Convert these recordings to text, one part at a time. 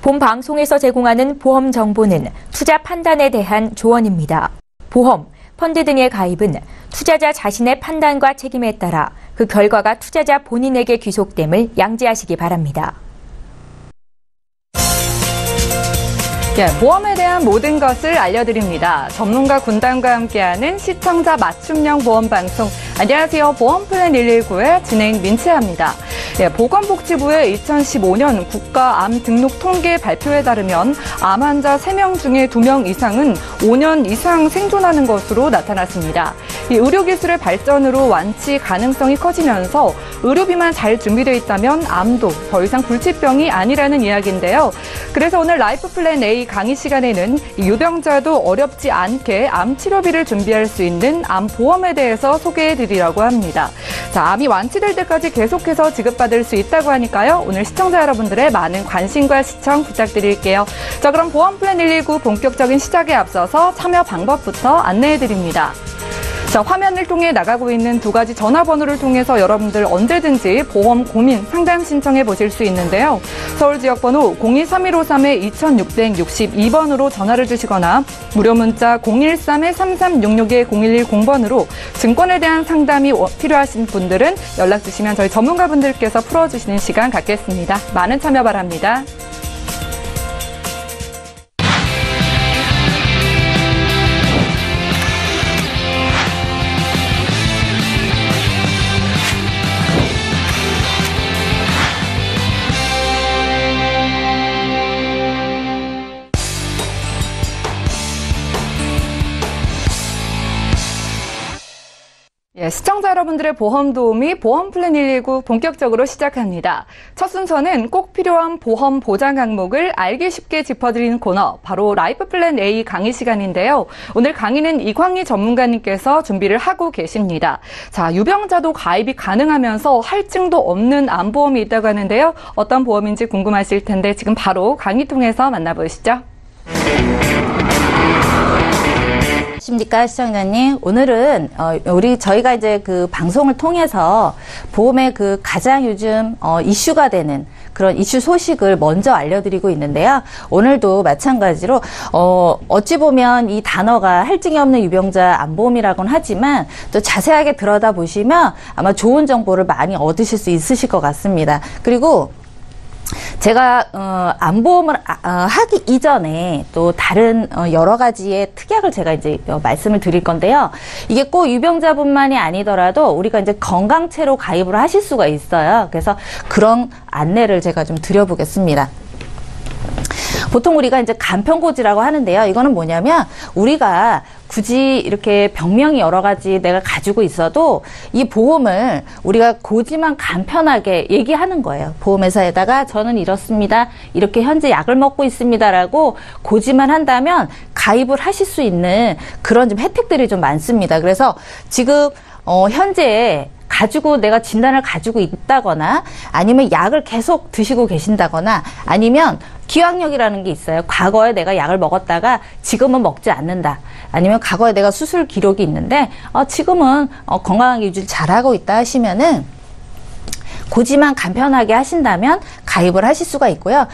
본 방송에서 제공하는 보험 정보는 투자 판단에 대한 조언입니다. 보험, 펀드 등의 가입은 투자자 자신의 판단과 책임에 따라 그 결과가 투자자 본인에게 귀속됨을 양지하시기 바랍니다. 보험에 대한 모든 것을 알려드립니다. 전문가 군단과 함께하는 시청자 맞춤형 보험 방송. 안녕하세요. 보험플랜 119의 진행 민채아입니다. 보건복지부의 2015년 국가암 등록 통계 발표에 따르면 암 환자 3명 중에 2명 이상은 5년 이상 생존하는 것으로 나타났습니다. 의료기술의 발전으로 완치 가능성이 커지면서 의료비만 잘 준비되어 있다면 암도 더 이상 불치병이 아니라는 이야기인데요. 그래서 오늘 라이프플랜 A 강의 시간에는 유병자도 어렵지 않게 암 치료비를 준비할 수 있는 암 보험에 대해서 소개해드리려고 합니다. 자, 암이 완치될 때까지 계속해서 지급받을 수 있다고 하니까요. 오늘 시청자 여러분들의 많은 관심과 시청 부탁드릴게요. 자, 그럼 보험플랜 119 본격적인 시작에 앞서서 참여 방법부터 안내해드립니다. 자, 화면을 통해 나가고 있는 2가지 전화번호를 통해서 여러분들 언제든지 보험 고민 상담 신청해 보실 수 있는데요. 서울 지역번호 023153-2662번으로 전화를 주시거나 무료 문자 013-3366-0110번으로 증권에 대한 상담이 필요하신 분들은 연락 주시면 저희 전문가분들께서 풀어주시는 시간 갖겠습니다. 많은 참여 바랍니다. 시청자 여러분들의 보험 도우미 보험플랜 119 본격적으로 시작합니다. 첫 순서는 꼭 필요한 보험 보장 항목을 알기 쉽게 짚어드리는 코너, 바로 라이프플랜 A 강의 시간인데요. 오늘 강의는 이광희 전문가님께서 준비를 하고 계십니다. 자, 유병자도 가입이 가능하면서 할증도 없는 암보험이 있다고 하는데요. 어떤 보험인지 궁금하실 텐데 지금 바로 강의 통해서 만나보시죠. 십니까 시청자님, 오늘은 저희가 이제 그 방송을 통해서 보험의 그 가장 요즘 이슈가 되는 그런 이슈 소식을 먼저 알려드리고 있는데요. 오늘도 마찬가지로 어찌 보면 이 단어가 할증이 없는 유병자 암보험이라고는 하지만 또 자세하게 들여다보시면 아마 좋은 정보를 많이 얻으실 수 있으실 것 같습니다. 그리고 제가 암보험을 하기 이전에 또 다른 여러 가지의 특약을 제가 이제 말씀을 드릴 건데요. 이게 꼭 유병자뿐만이 아니더라도 우리가 이제 건강채로 가입을 하실 수가 있어요. 그래서 그런 안내를 제가 좀 드려보겠습니다. 보통 우리가 이제 간편고지라고 하는데요. 이거는 뭐냐면 우리가 굳이 이렇게 병명이 여러 가지 내가 가지고 있어도 이 보험을 우리가 고지만 간편하게 얘기하는 거예요. 보험회사에다가 저는 이렇습니다. 이렇게 현재 약을 먹고 있습니다라고 고지만 한다면 가입을 하실 수 있는 그런 좀 혜택들이 좀 많습니다. 그래서 지금 현재 내가 진단을 가지고 있다거나 아니면 약을 계속 드시고 계신다거나 아니면 기왕력이라는 게 있어요. 과거에 내가 약을 먹었다가 지금은 먹지 않는다. 아니면 과거에 내가 수술 기록이 있는데 지금은 건강하게 유지를 잘하고 있다 하시면은 고지만 간편하게 하신다면 가입을 하실 수가 있고요.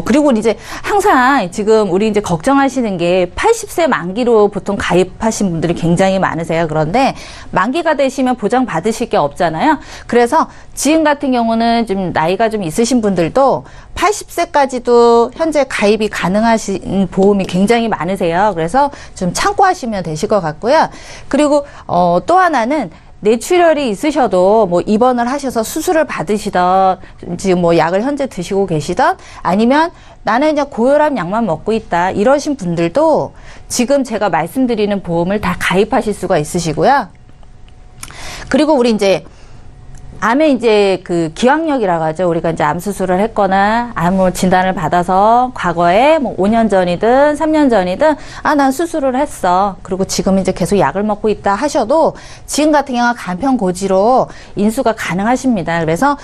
그리고 이제 항상 지금 우리 이제 걱정하시는 게 80세 만기로 보통 가입하신 분들이 굉장히 많으세요. 그런데 만기가 되시면 보장 받으실 게 없잖아요. 그래서 지금 같은 경우는 좀 나이가 좀 있으신 분들도 80세까지도 현재 가입이 가능하신 보험이 굉장히 많으세요. 그래서 좀 참고하시면 되실 것 같고요. 그리고 또 하나는 뇌출혈이 있으셔도 뭐 입원을 하셔서 수술을 받으시던 지금 뭐 약을 현재 드시고 계시던 아니면 나는 그냥 고혈압 약만 먹고 있다 이러신 분들도 지금 제가 말씀드리는 보험을 다 가입하실 수가 있으시고요. 그리고 우리 이제 암의 이제 그 기왕력이라고 하죠. 우리가 이제 암 수술을 했거나 암 진단을 받아서 과거에 뭐 5년 전이든 3년 전이든 난 수술을 했어. 그리고 지금 이제 계속 약을 먹고 있다 하셔도 지금 같은 경우는 간편고지로 인수가 가능하십니다. 그래서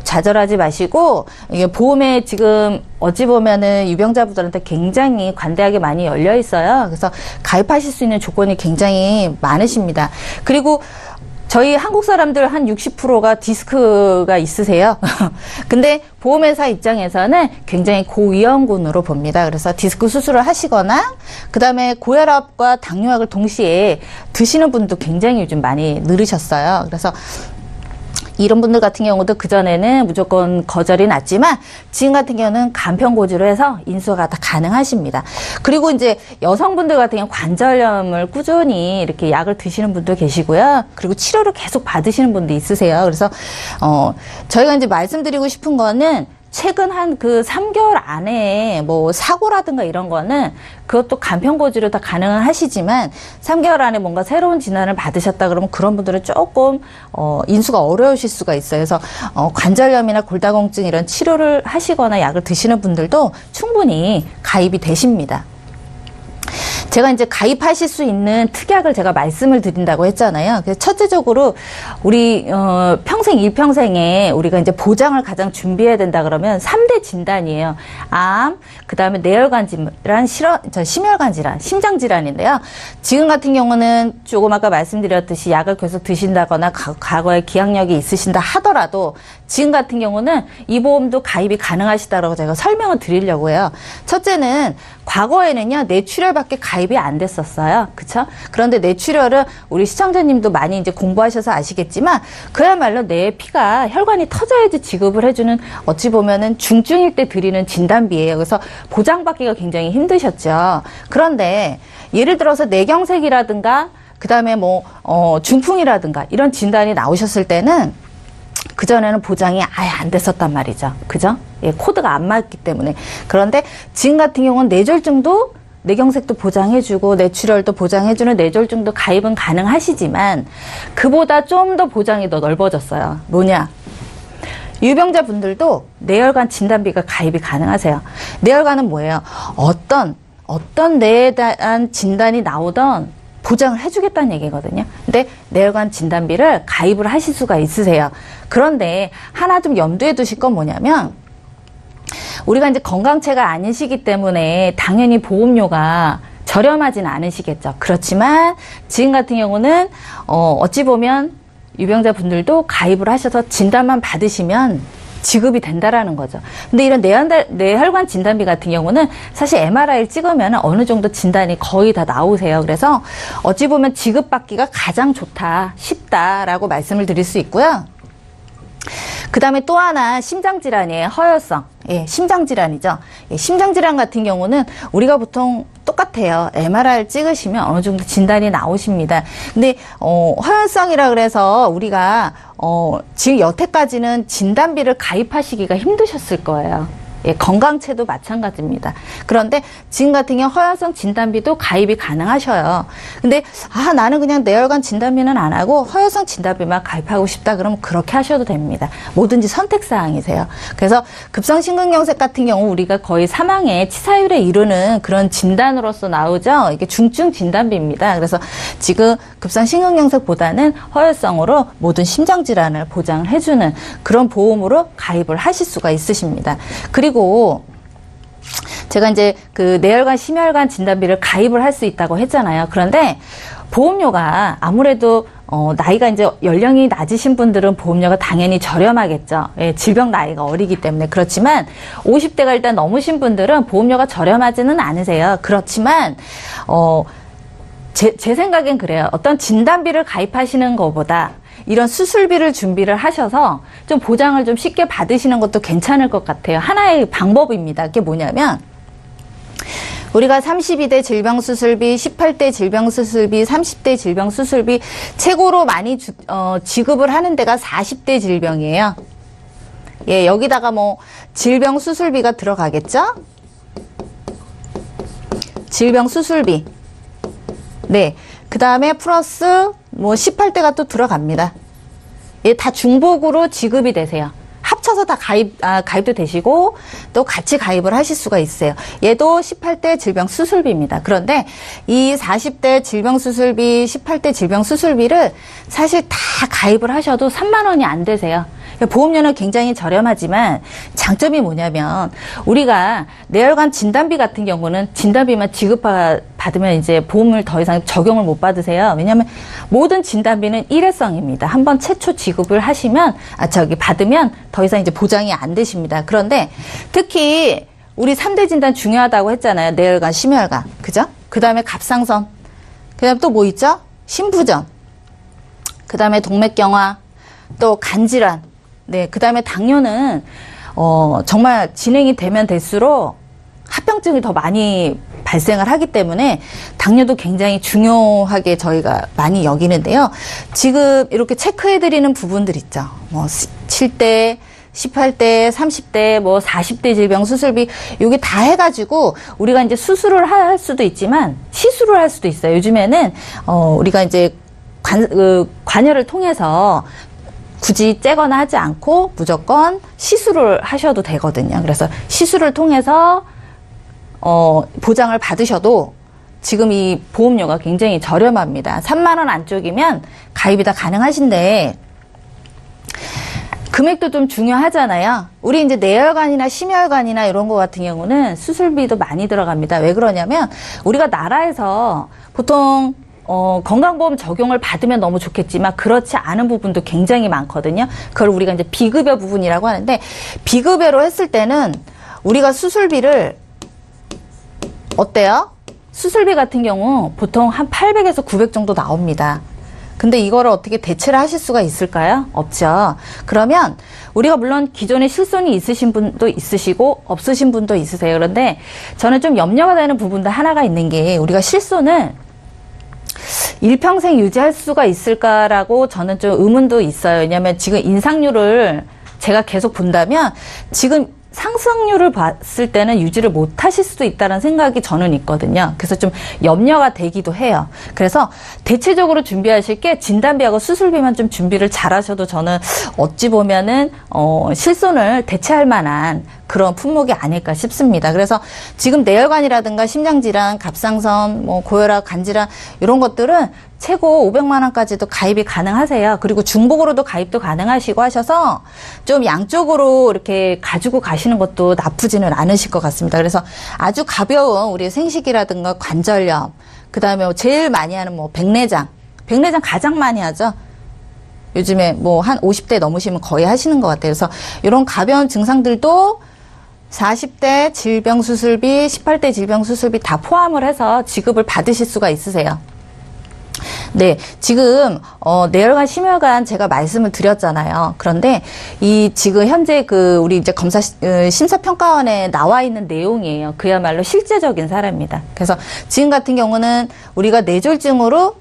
좌절하지 마시고 이게 보험에 지금 어찌 보면은 유병자분들한테 굉장히 관대하게 많이 열려 있어요. 그래서 가입하실 수 있는 조건이 굉장히 많으십니다. 그리고 저희 한국 사람들 한 60%가 디스크가 있으세요. 근데 보험회사 입장에서는 굉장히 고위험군으로 봅니다. 그래서 디스크 수술을 하시거나 그다음에 고혈압과 당뇨약을 동시에 드시는 분도 굉장히 요즘 많이 늘으셨어요. 그래서 이런 분들 같은 경우도 그전에는 무조건 거절이 났지만 지금 같은 경우는 간편고지로 해서 인수가 다 가능하십니다. 그리고 이제 여성분들 같은 경우 관절염을 꾸준히 이렇게 약을 드시는 분도 계시고요. 그리고 치료를 계속 받으시는 분도 있으세요. 그래서 저희가 이제 말씀드리고 싶은 거는 최근 한 그 3개월 안에 뭐 사고라든가 이런 거는 그것도 간편고지로 다 가능은 하시지만 3개월 안에 뭔가 새로운 진단을 받으셨다 그러면 그런 분들은 조금 인수가 어려우실 수가 있어요. 그래서 관절염이나 골다공증 이런 치료를 하시거나 약을 드시는 분들도 충분히 가입이 되십니다. 제가 이제 가입하실 수 있는 특약을 제가 말씀을 드린다고 했잖아요. 그래서 첫째적으로 우리 평생 일평생에 우리가 이제 보장을 가장 준비해야 된다 그러면 3대 진단이에요. 암, 그다음에 뇌혈관 질환, 심혈관 질환, 심장 질환인데요. 지금 같은 경우는 조금 아까 말씀드렸듯이 약을 계속 드신다거나 과거에 기억력이 있으신다 하더라도 지금 같은 경우는 이 보험도 가입이 가능하시다라고 제가 설명을 드리려고 해요. 첫째는 과거에는요, 뇌출혈밖에 가입이 안 됐었어요. 그쵸? 그런데 뇌출혈은 우리 시청자님도 많이 이제 공부하셔서 아시겠지만, 그야말로 뇌의 피가 혈관이 터져야지 지급을 해주는 어찌 보면은 중증일 때 드리는 진단비예요. 그래서 보장받기가 굉장히 힘드셨죠. 그런데 예를 들어서 뇌경색이라든가, 그 다음에 뭐, 중풍이라든가 이런 진단이 나오셨을 때는 그전에는 보장이 아예 안 됐었단 말이죠. 그죠? 예, 코드가 안 맞기 때문에. 그런데 지금 같은 경우는 뇌졸중도 뇌경색도 보장해주고 뇌출혈도 보장해주는 뇌졸중도 가입은 가능하시지만 그보다 좀 더 보장이 더 넓어졌어요. 뭐냐? 유병자분들도 뇌혈관 진단비가 가입이 가능하세요. 뇌혈관은 뭐예요? 어떤 뇌에 대한 진단이 나오던 보장을 해주겠다는 얘기거든요. 근데 뇌혈관 진단비를 가입을 하실 수가 있으세요. 그런데 하나 좀 염두에 두실 건 뭐냐면 우리가 이제 건강체가 아니시기 때문에 당연히 보험료가 저렴하진 않으시겠죠. 그렇지만 지금 같은 경우는 어찌 보면 유병자분들도 가입을 하셔서 진단만 받으시면 지급이 된다라는 거죠. 근데 이런 뇌혈관 진단비 같은 경우는 사실 MRI를 찍으면 어느 정도 진단이 거의 다 나오세요. 그래서 어찌 보면 지급받기가 가장 좋다, 쉽다라고 말씀을 드릴 수 있고요. 그 다음에 또 하나 심장질환이에요. 허혈성. 예, 심장질환이죠. 예, 심장질환 같은 경우는 우리가 보통 똑같아요. MRI를 찍으시면 어느 정도 진단이 나오십니다. 근데 허혈성이라 그래서 우리가 지금 여태까지는 진단비를 가입하시기가 힘드셨을 거예요. 예, 건강체도 마찬가지입니다. 그런데 지금 같은 경우 허혈성 진단비도 가입이 가능하셔요. 근데 나는 그냥 뇌혈관 진단비는 안 하고 허혈성 진단비만 가입하고 싶다 그러면 그렇게 하셔도 됩니다. 뭐든지 선택사항이세요. 그래서 급성심근경색 같은 경우 우리가 거의 사망의 치사율에 이르는 그런 진단으로서 나오죠. 이게 중증 진단비입니다. 그래서 지금 급성심근경색보다는 허혈성으로 모든 심장질환을 보장을 해주는 그런 보험으로 가입을 하실 수가 있으십니다. 그리고 제가 이제 그 뇌혈관, 심혈관 진단비를 가입을 할 수 있다고 했잖아요. 그런데 보험료가 아무래도 나이가 이제 연령이 낮으신 분들은 보험료가 당연히 저렴하겠죠. 예, 질병 나이가 어리기 때문에. 그렇지만 50대가 일단 넘으신 분들은 보험료가 저렴하지는 않으세요. 그렇지만 제 생각엔 그래요. 어떤 진단비를 가입하시는 것보다 이런 수술비를 준비를 하셔서 좀 보장을 좀 쉽게 받으시는 것도 괜찮을 것 같아요. 하나의 방법입니다. 그게 뭐냐면 우리가 32대 질병수술비, 18대 질병수술비, 30대 질병수술비 최고로 많이 지급을 하는 데가 40대 질병이에요. 예, 여기다가 뭐 질병수술비가 들어가겠죠? 질병수술비. 네. 그 다음에 플러스 뭐 18대가 또 들어갑니다. 예, 다 중복으로 지급이 되세요. 합쳐서 다 가입도 되시고 또 같이 가입을 하실 수가 있어요. 얘도 18대 질병 수술비입니다. 그런데 이 40대 질병 수술비, 18대 질병 수술비를 사실 다 가입을 하셔도 3만 원이 안 되세요. 보험료는 굉장히 저렴하지만 장점이 뭐냐면 우리가 뇌혈관 진단비 같은 경우는 진단비만 지급받을 받으면 이제 보험을 더 이상 적용을 못 받으세요. 왜냐하면 모든 진단비는 일회성입니다. 한번 최초 지급을 하시면 받으면 더 이상 이제 보장이 안 되십니다. 그런데 특히 우리 3대 진단 중요하다고 했잖아요. 뇌혈관, 심혈관, 그죠? 그 다음에 갑상선, 그 다음에 또 뭐 있죠? 심부전, 그 다음에 동맥경화, 또 간질환, 네, 그 다음에 당뇨는 정말 진행이 되면 될수록 합병증이 더 많이 발생을 하기 때문에 당뇨도 굉장히 중요하게 저희가 많이 여기는데요. 지금 이렇게 체크해드리는 부분들 있죠. 뭐 7대, 18대, 30대, 뭐 40대 질병 수술비 요게 다 해가지고 우리가 이제 수술을 할 수도 있지만 시술을 할 수도 있어요. 요즘에는 우리가 이제 관여를 통해서 굳이 째거나 하지 않고 무조건 시술을 하셔도 되거든요. 그래서 시술을 통해서 보장을 받으셔도 지금 이 보험료가 굉장히 저렴합니다. 3만 원 안쪽이면 가입이 다 가능하신데 금액도 좀 중요하잖아요. 우리 이제 뇌혈관이나 심혈관이나 이런 거 같은 경우는 수술비도 많이 들어갑니다. 왜 그러냐면 우리가 나라에서 보통 건강보험 적용을 받으면 너무 좋겠지만 그렇지 않은 부분도 굉장히 많거든요. 그걸 우리가 이제 비급여 부분이라고 하는데 비급여로 했을 때는 우리가 수술비를 어때요? 수술비 같은 경우 보통 한 800에서 900 정도 나옵니다. 근데 이거를 어떻게 대체를 하실 수가 있을까요? 없죠. 그러면 우리가 물론 기존에 실손이 있으신 분도 있으시고 없으신 분도 있으세요. 그런데 저는 좀 염려가 되는 부분도 하나가 있는 게 우리가 실손을 일평생 유지할 수가 있을까라고 저는 좀 의문도 있어요. 왜냐하면 지금 인상률을 제가 계속 본다면 지금 상승률을 봤을 때는 유지를 못 하실 수도 있다는 생각이 저는 있거든요. 그래서 좀 염려가 되기도 해요. 그래서 대체적으로 준비하실 게 진단비하고 수술비만 좀 준비를 잘 하셔도 저는 어찌 보면은 실손을 대체할 만한 그런 품목이 아닐까 싶습니다. 그래서 지금 뇌혈관이라든가 심장질환, 갑상선, 뭐 고혈압, 간질환 이런 것들은 최고 500만 원까지도 가입이 가능하세요. 그리고 중복으로도 가입도 가능하시고 하셔서 좀 양쪽으로 이렇게 가지고 가시는 것도 나쁘지는 않으실 것 같습니다. 그래서 아주 가벼운 우리 생식이라든가 관절염, 그 다음에 제일 많이 하는 뭐 백내장 가장 많이 하죠. 요즘에 뭐 한 50대 넘으시면 거의 하시는 것 같아요. 그래서 이런 가벼운 증상들도 40대 질병수술비, 18대 질병수술비 다 포함을 해서 지급을 받으실 수가 있으세요. 네, 지금 뇌혈관, 심혈관 제가 말씀을 드렸잖아요. 그런데 이 지금 현재 우리 이제 검사 심사평가원에 나와 있는 내용이에요. 그야말로 실제적인 사례입니다. 그래서 지금 같은 경우는 우리가 뇌졸중으로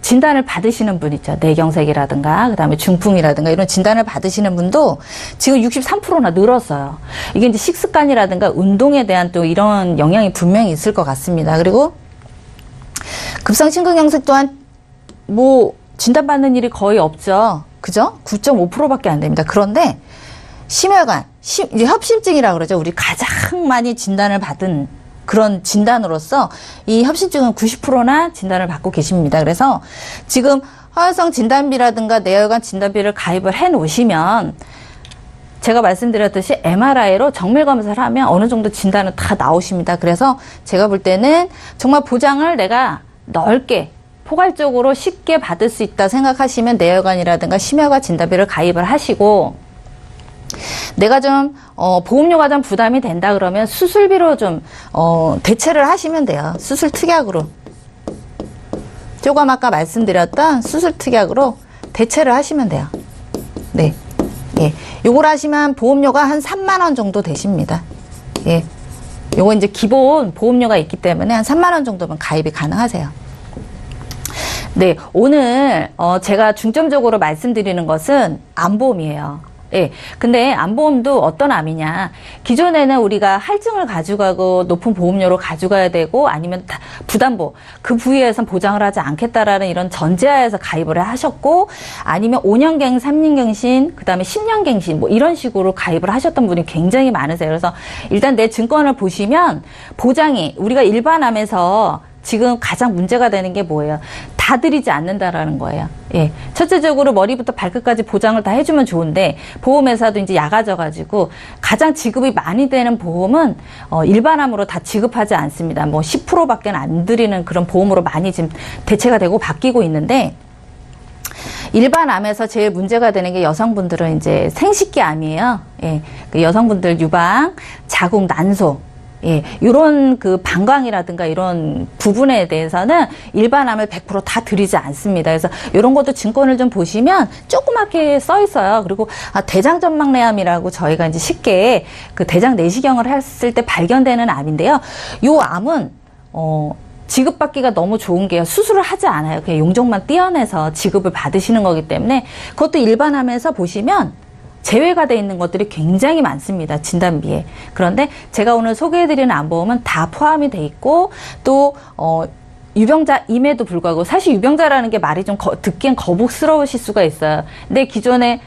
진단을 받으시는 분 있죠. 뇌경색이라든가 그다음에 중풍이라든가 이런 진단을 받으시는 분도 지금 63%나 늘었어요. 이게 이제 식습관이라든가 운동에 대한 또 이런 영향이 분명히 있을 것 같습니다. 그리고 급성심근경색 또한 뭐 진단받는 일이 거의 없죠. 그죠? 9.5%밖에 안 됩니다. 그런데 심혈관, 이제 협심증이라고 그러죠. 우리 가장 많이 진단을 받은 그런 진단으로서 이 협심증은 90%나 진단을 받고 계십니다. 그래서 지금 화환성 진단비라든가 뇌혈관 진단비를 가입을 해 놓으시면 제가 말씀드렸듯이 MRI로 정밀 검사를 하면 어느 정도 진단은 다 나오십니다. 그래서 제가 볼 때는 정말 보장을 내가 넓게 포괄적으로 쉽게 받을 수 있다 생각하시면 뇌혈관이라든가 심혈관 진단비를 가입을 하시고 내가 좀 보험료가 좀 부담이 된다 그러면 수술비로 좀 대체를 하시면 돼요. 수술 특약으로 조금 아까 말씀드렸던 수술 특약으로 대체를 하시면 돼요. 네, 예, 요걸 하시면 보험료가 한 3만 원 정도 되십니다. 예, 요거 이제 기본 보험료가 있기 때문에 한 3만 원 정도면 가입이 가능하세요. 네, 오늘 제가 중점적으로 말씀드리는 것은 암보험이에요. 예. 근데 암보험도 어떤 암이냐. 기존에는 우리가 할증을 가져가고 높은 보험료로 가져가야 되고 아니면 부담보, 그 부위에선 보장을 하지 않겠다라는 이런 전제하에서 가입을 하셨고 아니면 5년갱, 3년갱신, 그 다음에 10년갱신 뭐 이런 식으로 가입을 하셨던 분이 굉장히 많으세요. 그래서 일단 내 증권을 보시면 보장이 우리가 일반암에서 지금 가장 문제가 되는 게 뭐예요? 다 드리지 않는다라는 거예요. 예. 첫째적으로 머리부터 발끝까지 보장을 다 해주면 좋은데 보험회사도 이제 약아져가지고 가장 지급이 많이 되는 보험은 일반암으로 다 지급하지 않습니다. 뭐 10%밖에 안 드리는 그런 보험으로 많이 지금 대체가 되고 바뀌고 있는데 일반암에서 제일 문제가 되는 게 여성분들은 이제 생식기암이에요. 예. 그 여성분들 유방, 자궁, 난소. 예, 요런 그 방광이라든가 이런 부분에 대해서는 일반암을 100% 다 드리지 않습니다. 그래서 요런 것도 증권을 좀 보시면 조그맣게 써 있어요. 그리고 대장전막내암이라고 저희가 이제 쉽게 그 대장 내시경을 했을 때 발견되는 암인데요. 요 암은 지급받기가 너무 좋은 게요. 수술을 하지 않아요. 그냥 용종만 떼어내서 지급을 받으시는 거기 때문에 그것도 일반암에서 보시면 제외가 돼 있는 것들이 굉장히 많습니다. 진단비에. 그런데 제가 오늘 소개해드리는 암보험은 다 포함이 돼 있고 또 유병자임에도 불구하고 사실 유병자라는 게 말이 좀 듣기엔 거북스러우실 수가 있어요. 근데 기존에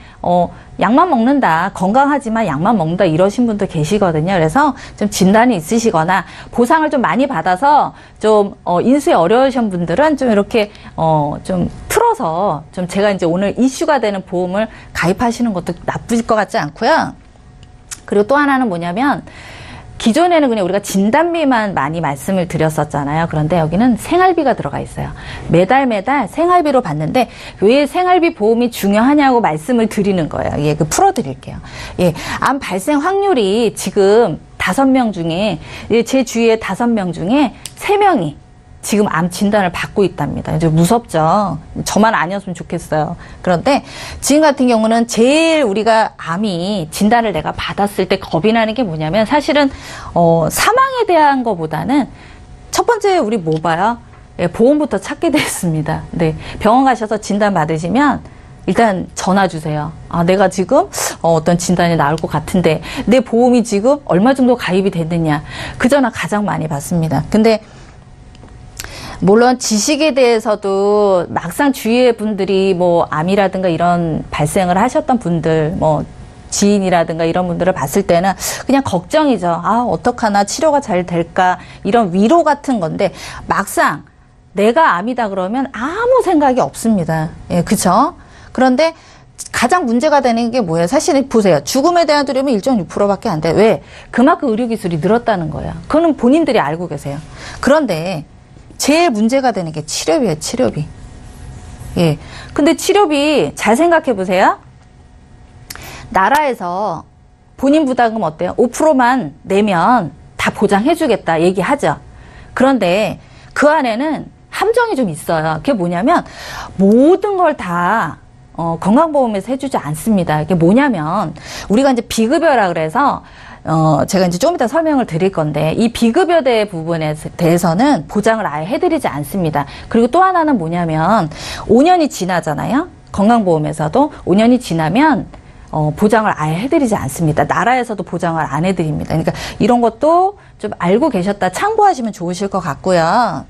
약만 먹는다, 건강하지만 약만 먹는다 이러신 분도 계시거든요. 그래서 좀 진단이 있으시거나 보상을 좀 많이 받아서 좀 인수에 어려우신 분들은 좀 이렇게 좀 틀어서 좀 제가 이제 오늘 이슈가 되는 보험을 가입하시는 것도 나쁠 것 같지 않고요. 그리고 또 하나는 뭐냐면 기존에는 그냥 우리가 진단비만 많이 말씀을 드렸었잖아요. 그런데 여기는 생활비가 들어가 있어요. 매달 생활비로 받는데 왜 생활비 보험이 중요하냐고 말씀을 드리는 거예요. 예, 그 풀어드릴게요. 예, 암 발생 확률이 지금 5명 중에, 제 주위에 5명 중에 3명이 지금 암 진단을 받고 있답니다. 이제 무섭죠. 저만 아니었으면 좋겠어요. 그런데 지금 같은 경우는 제일 우리가 암이 진단을 내가 받았을 때 겁이 나는 게 뭐냐면 사실은 사망에 대한 것보다는 첫 번째 우리 뭐 봐요? 예, 보험부터 찾게 됐습니다. 네, 병원 가셔서 진단 받으시면 일단 전화 주세요. 내가 지금 어떤 진단이 나올 것 같은데 내 보험이 지금 얼마 정도 가입이 됐느냐. 그 전화 가장 많이 받습니다. 근데 물론 지식에 대해서도 막상 주위의 분들이 뭐 암이라든가 이런 발생을 하셨던 분들, 뭐 지인이라든가 이런 분들을 봤을 때는 그냥 걱정이죠. 어떡하나 치료가 잘 될까 이런 위로 같은 건데 막상 내가 암이다 그러면 아무 생각이 없습니다. 예, 그쵸? 그런데 가장 문제가 되는 게 뭐예요? 사실 보세요. 죽음에 대한 두려움이 1.6%밖에 안 돼. 왜? 그만큼 의료기술이 늘었다는 거예요. 그거는 본인들이 알고 계세요. 그런데 제일 문제가 되는 게 치료비예요, 치료비. 예. 근데 치료비 잘 생각해 보세요. 나라에서 본인 부담금 어때요? 5%만 내면 다 보장해 주겠다 얘기하죠. 그런데 그 안에는 함정이 좀 있어요. 그게 뭐냐면 모든 걸 다 건강보험에서 해주지 않습니다. 이게 뭐냐면 우리가 이제 비급여라 그래서 제가 이제 좀 이따 설명을 드릴 건데, 이 비급여대 부분에 대해서는 보장을 아예 해드리지 않습니다. 그리고 또 하나는 뭐냐면, 5년이 지나잖아요? 건강보험에서도 5년이 지나면, 보장을 아예 해드리지 않습니다. 나라에서도 보장을 안 해드립니다. 그러니까 이런 것도 좀 알고 계셨다 참고하시면 좋으실 것 같고요.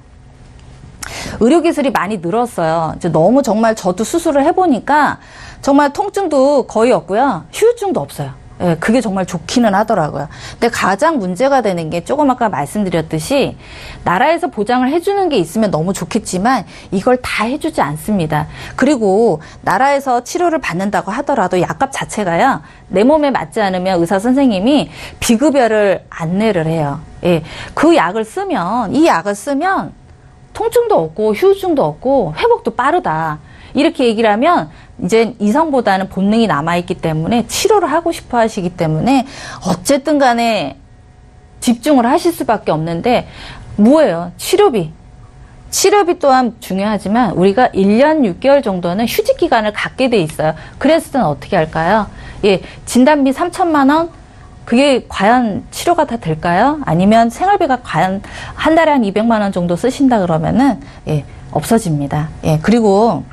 의료기술이 많이 늘었어요. 이제 너무 정말 저도 수술을 해보니까 정말 통증도 거의 없고요. 후유증도 없어요. 예, 그게 정말 좋기는 하더라고요. 근데 가장 문제가 되는 게 조금 아까 말씀드렸듯이 나라에서 보장을 해주는 게 있으면 너무 좋겠지만 이걸 다 해주지 않습니다. 그리고 나라에서 치료를 받는다고 하더라도 약값 자체가요. 내 몸에 맞지 않으면 의사 선생님이 비급여를 안내를 해요. 예, 그 약을 쓰면 이 약을 쓰면 통증도 없고 후유증도 없고 회복도 빠르다. 이렇게 얘기를 하면 이제 이성보다는 본능이 남아있기 때문에 치료를 하고 싶어 하시기 때문에 어쨌든 간에 집중을 하실 수밖에 없는데 뭐예요? 치료비. 치료비 또한 중요하지만 우리가 1년 6개월 정도는 휴직 기간을 갖게 돼 있어요. 그랬을 때는 어떻게 할까요? 예, 진단비 3천만 원? 그게 과연 치료가 다 될까요? 아니면 생활비가 과연 한 달에 한 200만 원 정도 쓰신다 그러면은 예, 없어집니다. 예, 그리고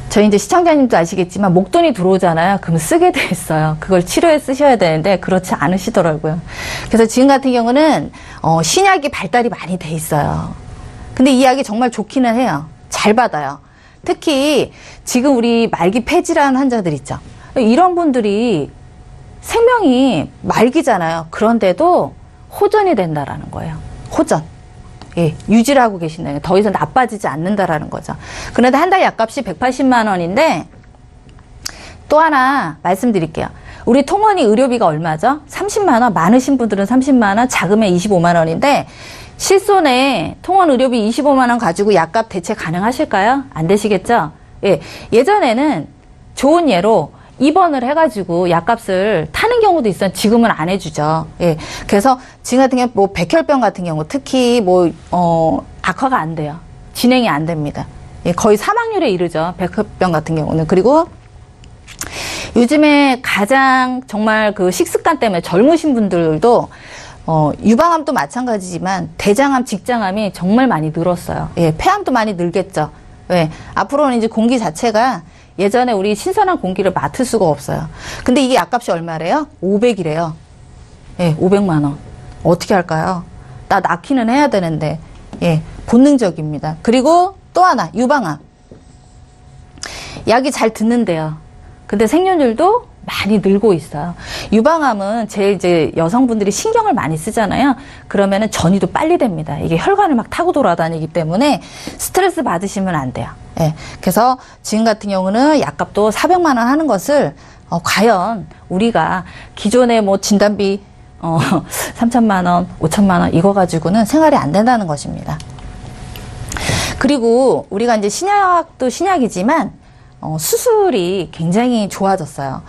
저희 이제 시청자님도 아시겠지만 목돈이 들어오잖아요. 그럼 쓰게 돼 있어요. 그걸 치료에 쓰셔야 되는데 그렇지 않으시더라고요. 그래서 지금 같은 경우는 신약이 발달이 많이 돼 있어요. 근데 이 약이 정말 좋기는 해요. 잘 받아요. 특히 지금 우리 말기 폐질환 환자들 있죠. 이런 분들이 생명이 말기잖아요. 그런데도 호전이 된다라는 거예요. 호전. 예, 유지를 하고 계신다는 더 이상 나빠지지 않는다라는 거죠. 그런데 한 달 약값이 180만 원인데 또 하나 말씀드릴게요. 우리 통원이 의료비가 얼마죠? 30만 원, 많으신 분들은 30만 원, 작으면 25만 원인데 실손에 통원 의료비 25만 원 가지고 약값 대체 가능하실까요? 안 되시겠죠? 예, 예전에는 좋은 예로 입원을 해가지고 약값을 타는 경우도 있어요. 지금은 안 해주죠. 예, 그래서 지금 같은 경우 뭐 백혈병 같은 경우 특히 악화가 안 돼요. 진행이 안 됩니다. 예, 거의 사망률에 이르죠. 백혈병 같은 경우는. 그리고 요즘에 가장 정말 그 식습관 때문에 젊으신 분들도 유방암도 마찬가지지만 대장암, 직장암이 정말 많이 늘었어요. 예, 폐암도 많이 늘겠죠. 왜? 앞으로는 이제 공기 자체가 예전에 우리 신선한 공기를 맡을 수가 없어요. 근데 이게 약값이 얼마래요? 500이래요. 예, 500만 원. 어떻게 할까요? 나 낳기는 해야 되는데. 예, 본능적입니다. 그리고 또 하나, 유방암. 약이 잘 듣는데요. 근데 생존율도 많이 늘고 있어요. 유방암은 이제 여성분들이 신경을 많이 쓰잖아요. 그러면은 전이도 빨리 됩니다. 이게 혈관을 막 타고 돌아다니기 때문에 스트레스 받으시면 안 돼요. 예. 그래서 지금 같은 경우는 약값도 400만 원 하는 것을 과연 우리가 기존에 뭐 진단비 3천만 원, 5천만 원 이거 가지고는 생활이 안 된다는 것입니다. 그리고 우리가 이제 신약도 신약이지만 수술이 굉장히 좋아졌어요.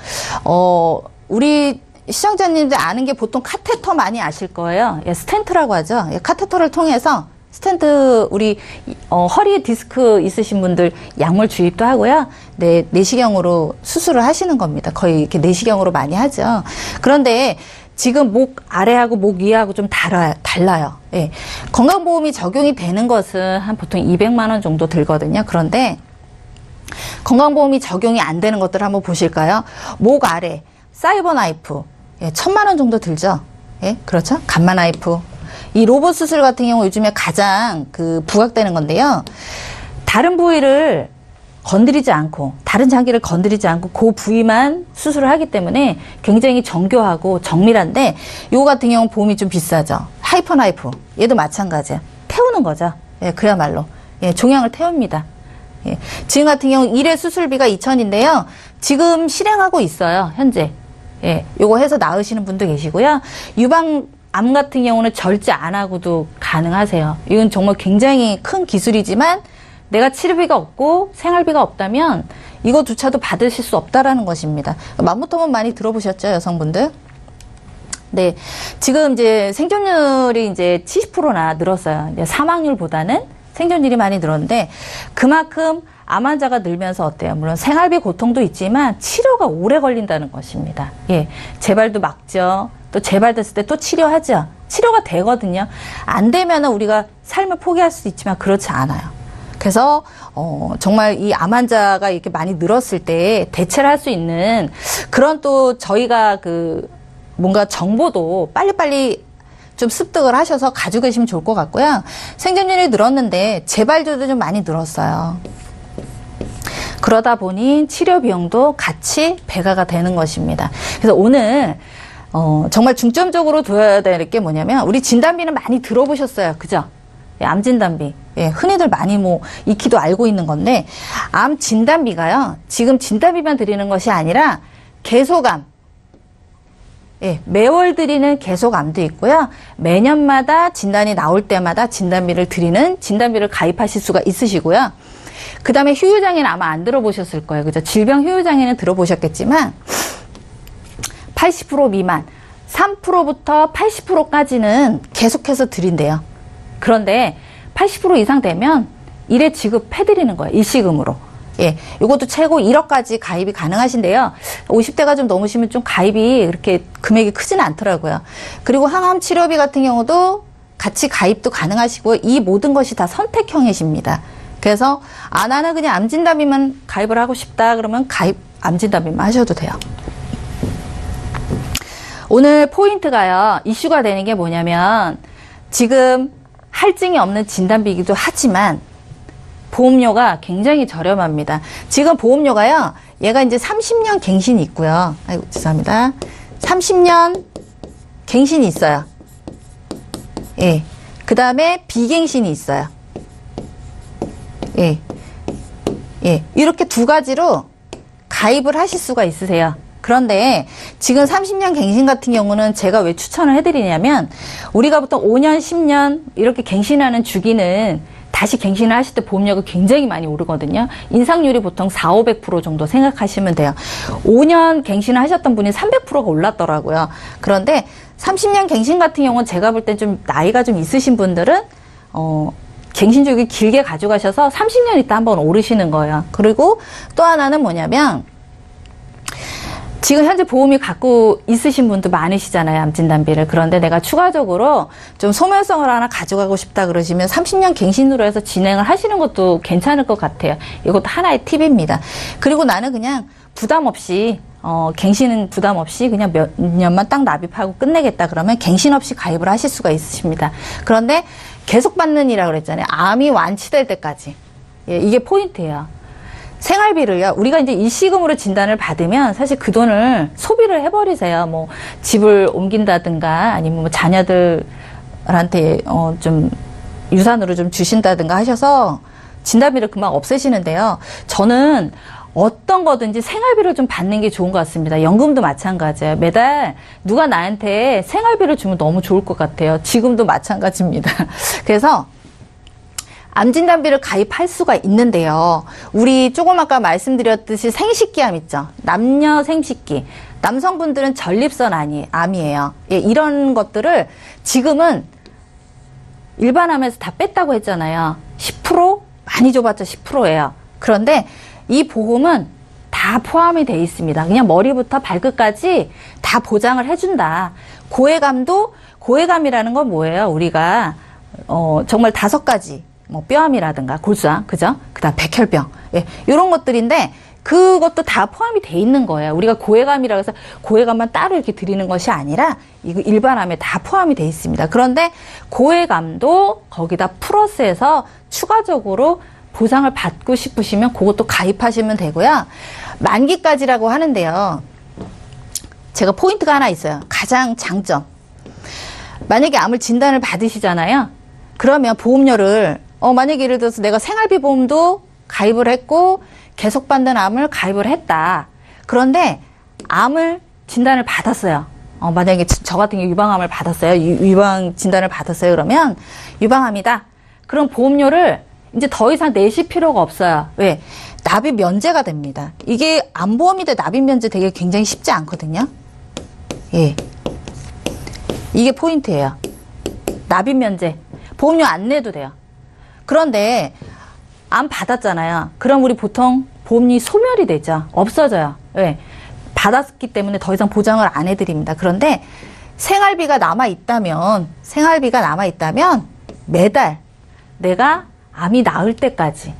우리 시청자님들 아는 게 보통 카테터 많이 아실 거예요. 예, 스텐트라고 하죠. 예, 카테터를 통해서 스텐트 우리 허리 디스크 있으신 분들 약물 주입도 하고요. 네, 내시경으로 수술을 하시는 겁니다. 거의 이렇게 내시경으로 많이 하죠. 그런데 지금 목 아래하고 목 위하고 좀 달라요. 예. 건강보험이 적용이 되는 것은 한 보통 200만 원 정도 들거든요. 그런데 건강보험이 적용이 안 되는 것들 한번 보실까요? 목 아래 사이버 나이프 1,000만 원 정도 들죠. 예, 그렇죠? 감마 나이프. 이 로봇 수술 같은 경우 요즘에 가장 부각되는 건데요. 다른 부위를 건드리지 않고 다른 장기를 건드리지 않고 그 부위만 수술을 하기 때문에 굉장히 정교하고 정밀한데 요거 같은 경우는 보험이 좀 비싸죠. 하이퍼 나이프 얘도 마찬가지야. 태우는 거죠. 예, 그야말로 종양을 태웁니다. 예. 지금 같은 경우 1회 수술비가 2,000인데요. 지금 실행하고 있어요. 현재. 예. 요거 해서 나으시는 분도 계시고요. 유방암 같은 경우는 절제 안 하고도 가능하세요. 이건 정말 굉장히 큰 기술이지만 내가 치료비가 없고 생활비가 없다면 이거조차도 받으실 수 없다라는 것입니다. 맘모토몬 많이 들어보셨죠, 여성분들? 네. 지금 이제 생존율이 이제 70%나 늘었어요. 이제 사망률보다는 생존율이 많이 늘었는데 그만큼 암 환자가 늘면서 어때요? 물론 생활비 고통도 있지만 치료가 오래 걸린다는 것입니다. 예, 재발도 막죠. 또 재발됐을 때 또 치료하죠. 치료가 되거든요. 안 되면은 우리가 삶을 포기할 수도 있지만 그렇지 않아요. 그래서 정말 이 암 환자가 이렇게 많이 늘었을 때 대체를 할 수 있는 그런 또 저희가 뭔가 정보도 빨리빨리 좀 습득을 하셔서 가지고 계시면 좋을 것 같고요. 생존율이 늘었는데 재발률도 좀 많이 늘었어요. 그러다 보니 치료 비용도 같이 배가가 되는 것입니다. 그래서 오늘 정말 중점적으로 둬야 될 게 뭐냐면 우리 진단비는 많이 들어보셨어요. 그죠? 예, 암 진단비. 예, 흔히들 많이 익히도 알고 있는 건데 암 진단비가요. 지금 진단비만 드리는 것이 아니라 계속암. 예, 매월 드리는 계속암도 있고요. 매년마다 진단이 나올 때마다 진단비를 가입하실 수가 있으시고요. 그 다음에 후유장애는 아마 안 들어보셨을 거예요. 그죠? 질병 후유장애는 들어보셨겠지만 80% 미만, 3%부터 80%까지는 계속해서 드린대요. 그런데 80% 이상 되면 1회 지급해드리는 거예요. 일시금으로. 예, 요것도 최고 1억까지 가입이 가능하신데요. 50대가 좀 넘으시면 좀 가입이 그렇게 금액이 크지는 않더라고요. 그리고 항암 치료비 같은 경우도 같이 가입도 가능하시고요. 이 모든 것이 다 선택형이십니다. 그래서 나는 그냥 암 진단비만 가입을 하고 싶다 그러면 암 진단비만 하셔도 돼요. 오늘 포인트가요. 이슈가 되는 게 뭐냐면 지금 할증이 없는 진단비이기도 하지만 보험료가 굉장히 저렴합니다. 지금 보험료가요. 얘가 이제 30년 갱신이 있고요. 아이고 죄송합니다. 30년 갱신이 있어요. 예. 그 다음에 비갱신이 있어요. 예. 예. 이렇게 두 가지로 가입을 하실 수가 있으세요. 그런데 지금 30년 갱신 같은 경우는 제가 왜 추천을 해드리냐면 우리가 보통 5년, 10년 이렇게 갱신하는 주기는 다시 갱신을 하실 때 보험료가 굉장히 많이 오르거든요. 인상률이 보통 400~500% 정도 생각하시면 돼요. 5년 갱신을 하셨던 분이 300%가 올랐더라고요. 그런데 30년 갱신 같은 경우는 제가 볼 때 좀 나이가 좀 있으신 분들은 갱신 주기 길게 가져가셔서 30년 있다 한번 오르시는 거예요. 그리고 또 하나는 뭐냐면 지금 현재 보험이 갖고 있으신 분도 많으시잖아요. 암진단비를. 그런데 내가 추가적으로 좀 소멸성을 하나 가져가고 싶다 그러시면 30년 갱신으로 해서 진행을 하시는 것도 괜찮을 것 같아요. 이것도 하나의 팁입니다. 그리고 나는 그냥 부담 없이 갱신은 부담 없이 그냥 몇 년만 딱 납입하고 끝내겠다 그러면 갱신 없이 가입을 하실 수가 있으십니다. 그런데 계속 받는 이라고 그랬잖아요. 암이 완치될 때까지. 예, 이게 포인트예요. 생활비를요, 우리가 이제 일시금으로 진단을 받으면 사실 그 돈을 소비를 해버리세요. 뭐, 집을 옮긴다든가, 아니면 뭐 자녀들한테, 좀, 유산으로 좀 주신다든가 하셔서 진단비를 금방 없애시는데요. 저는 어떤 거든지 생활비를 좀 받는 게 좋은 것 같습니다. 연금도 마찬가지예요. 매달 누가 나한테 생활비를 주면 너무 좋을 것 같아요. 지금도 마찬가지입니다. 그래서, 암진단비를 가입할 수가 있는데요. 우리 조금 아까 말씀드렸듯이 생식기암 있죠. 남녀 생식기. 남성분들은 전립선 암이에요. 예, 이런 것들을 지금은 일반암에서 다 뺐다고 했잖아요. 10%? 많이 줘봤자 10%예요. 그런데 이 보험은 다 포함이 돼 있습니다. 그냥 머리부터 발끝까지 다 보장을 해준다. 고해감이라는 건 뭐예요? 우리가 정말 5가지. 뭐 뼈암이라든가 골수암, 그죠? 그다음 백혈병, 예, 이런 것들인데 그것도 다 포함이 돼 있는 거예요. 우리가 고해감이라고 해서 고해감만 따로 이렇게 드리는 것이 아니라 이거 일반암에 다 포함이 돼 있습니다. 그런데 고해감도 거기다 플러스해서 추가적으로 보상을 받고 싶으시면 그것도 가입하시면 되고요. 만기까지라고 하는데요. 제가 포인트가 하나 있어요. 가장 장점. 만약에 암을 진단을 받으시잖아요. 그러면 보험료를 만약에 예를 들어서 내가 생활비 보험도 가입을 했고 계속 받는 암을 가입을 했다. 그런데 암을 진단을 받았어요. 만약에 저 같은 경우 유방암을 받았어요. 유방 진단을 받았어요. 그러면 유방암이다. 그럼 보험료를 이제 더 이상 내실 필요가 없어요. 왜? 납입 면제가 됩니다. 이게 암보험인데 납입 면제 되게 굉장히 쉽지 않거든요. 예. 이게 포인트예요. 납입 면제. 보험료 안 내도 돼요. 그런데 암 받았잖아요. 그럼 우리 보통 보험료이 소멸이 되죠. 없어져요. 왜? 받았기 때문에 더 이상 보장을 안 해드립니다. 그런데 생활비가 남아있다면 매달 내가 암이 나을 때까지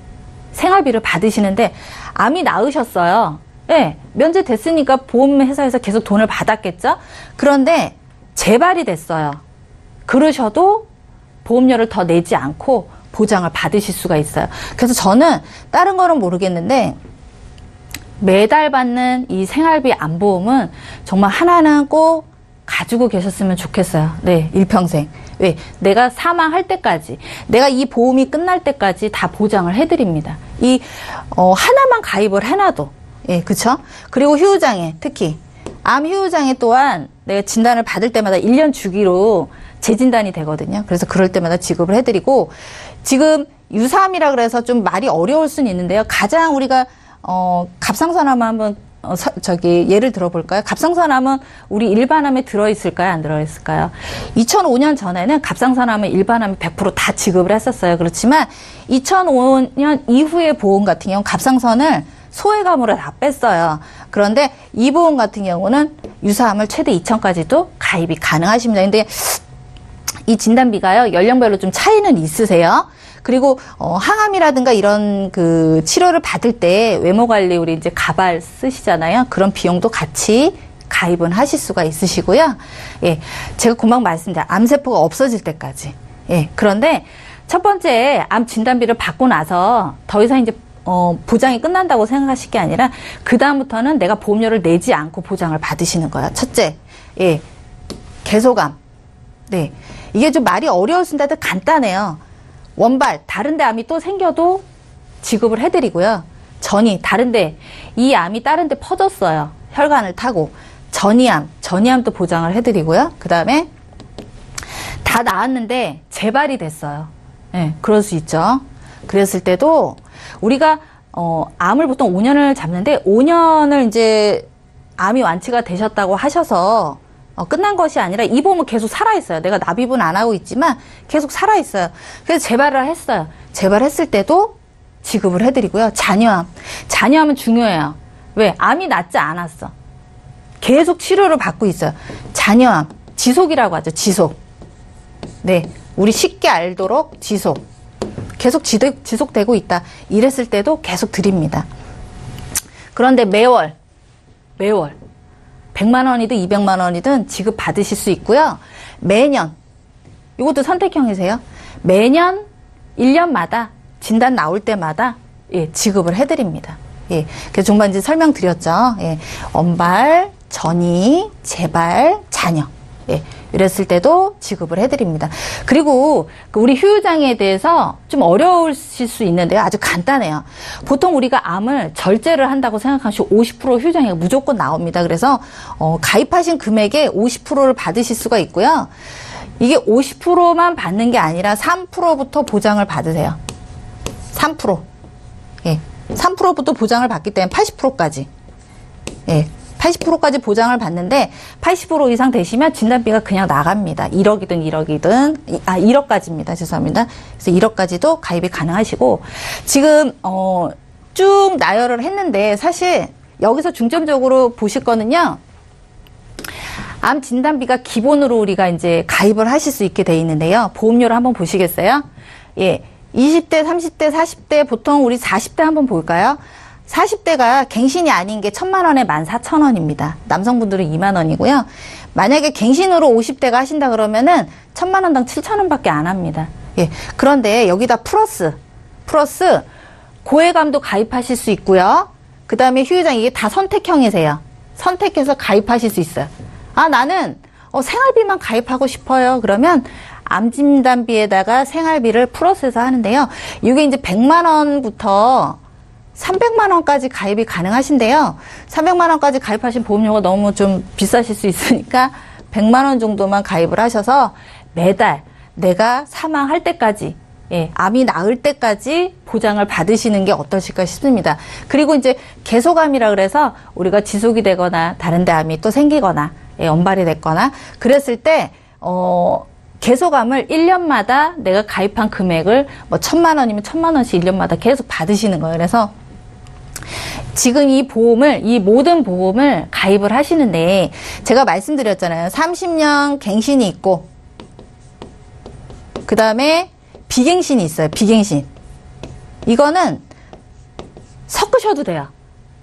생활비를 받으시는데 암이 나으셨어요. 네, 면제됐으니까 보험회사에서 계속 돈을 받았겠죠. 그런데 재발이 됐어요. 그러셔도 보험료를 더 내지 않고 보장을 받으실 수가 있어요. 그래서 저는 다른 거는 모르겠는데 매달 받는 이 생활비 암보험은 정말 하나는 꼭 가지고 계셨으면 좋겠어요. 네, 일평생. 왜? 내가 사망할 때까지, 내가 이 보험이 끝날 때까지 다 보장을 해드립니다. 하나만 가입을 해놔도. 예, 그쵸? 그리고 휴유장애, 특히. 암 휴유장애 또한 내가 진단을 받을 때마다 1년 주기로 재진단이 되거든요. 그래서 그럴 때마다 지급을 해드리고, 지금 유사암이라 그래서 좀 말이 어려울 수는 있는데요. 가장 우리가 갑상선암 한번 예를 들어볼까요? 갑상선암은 우리 일반암에 들어있을까요? 안 들어있을까요? 2005년 전에는 갑상선암은 일반암에 100% 다 지급을 했었어요. 그렇지만 2005년 이후의 보험 같은 경우는 갑상선을 소외감으로 다 뺐어요. 그런데 이 보험 같은 경우는 유사암을 최대 2천까지도 가입이 가능하십니다. 근데 이 진단비가요, 연령별로 좀 차이는 있으세요. 그리고 항암이라든가 이런 그 치료를 받을 때 외모 관리 우리 이제 가발 쓰시잖아요. 그런 비용도 같이 가입은 하실 수가 있으시고요. 예, 제가 금방 말씀드린 암세포가 없어질 때까지. 예, 그런데 첫 번째 암 진단비를 받고 나서 더 이상 이제 보장이 끝난다고 생각하실 게 아니라 그 다음부터는 내가 보험료를 내지 않고 보장을 받으시는 거예요. 첫째, 예, 개소감. 네. 이게 좀 말이 어려웠습니다. 간단해요. 원발, 다른데 암이 또 생겨도 지급을 해드리고요. 전이, 다른데, 이 암이 다른데 퍼졌어요. 혈관을 타고. 전이암도 보장을 해드리고요. 그 다음에 다 나았는데 재발이 됐어요. 네, 그럴 수 있죠. 그랬을 때도 우리가 암을 보통 5년을 잡는데 5년을 이제 암이 완치가 되셨다고 하셔서 끝난 것이 아니라 이 보험은 계속 살아있어요. 내가 납입은 안 하고 있지만 계속 살아있어요. 그래서 재발을 했어요. 재발했을 때도 지급을 해드리고요. 잔여암은 중요해요. 왜? 암이 낫지 않았어. 계속 치료를 받고 있어요. 잔여암, 지속이라고 하죠. 지속. 네, 우리 쉽게 알도록 지속. 계속 지속되고 있다. 이랬을 때도 계속 드립니다. 그런데 매월 100만 원이든 200만 원이든 지급 받으실 수 있고요. 매년, 이것도 선택형이세요. 매년 1년마다 진단 나올 때마다 예, 지급을 해드립니다. 예, 그래서 정말 이제 설명드렸죠. 예, 원발, 전이, 재발, 잔여. 예, 이랬을 때도 지급을 해드립니다. 그리고 우리 휴유장애에 대해서 좀 어려우실 수 있는데요. 아주 간단해요. 보통 우리가 암을 절제를 한다고 생각하시고 50% 휴유장애가 무조건 나옵니다. 그래서 가입하신 금액의 50%를 받으실 수가 있고요. 이게 50%만 받는 게 아니라 3%부터 보장을 받으세요. 3%. 예, 3%부터 보장을 받기 때문에 80%까지. 예. 80%까지 보장을 받는데 80% 이상 되시면 진단비가 그냥 나갑니다. 1억까지입니다. 죄송합니다. 그래서 1억까지도 가입이 가능하시고 지금 쭉 나열을 했는데 사실 여기서 중점적으로 보실 거는요. 암 진단비가 기본으로 우리가 이제 가입을 하실 수 있게 돼 있는데요. 보험료를 한번 보시겠어요? 예. 20대, 30대, 40대 보통 우리 40대 한번 볼까요? 40대가 갱신이 아닌 게 1,000만 원에 14,000원입니다. 남성분들은 2만 원이고요. 만약에 갱신으로 50대가 하신다 그러면은 1,000만 원당 7,000원밖에 안 합니다. 예. 그런데 여기다 플러스 고해감도 가입하실 수 있고요. 그 다음에 휴유장 이게 다 선택형이세요. 선택해서 가입하실 수 있어요. 아, 나는 생활비만 가입하고 싶어요. 그러면 암진단비에다가 생활비를 플러스해서 하는데요. 이게 이제 100만 원부터 300만 원까지 가입이 가능하신데요. 300만 원까지 가입하신 보험료가 너무 좀 비싸실 수 있으니까 100만 원 정도만 가입을 하셔서 매달 내가 사망할 때까지, 예, 암이 나을 때까지 보장을 받으시는 게 어떠실까 싶습니다. 그리고 이제 계속암이라 그래서 우리가 지속이 되거나 다른 데 암이 또 생기거나, 예, 원발이 됐거나 그랬을 때 계속암을 1년마다 내가 가입한 금액을 뭐 1,000만 원이면 1,000만 원씩 1년마다 계속 받으시는 거예요. 그래서 지금 이 모든 보험을 가입을 하시는데 제가 말씀드렸잖아요. 30년 갱신이 있고 그 다음에 비갱신이 있어요. 비갱신. 이거는 섞으셔도 돼요.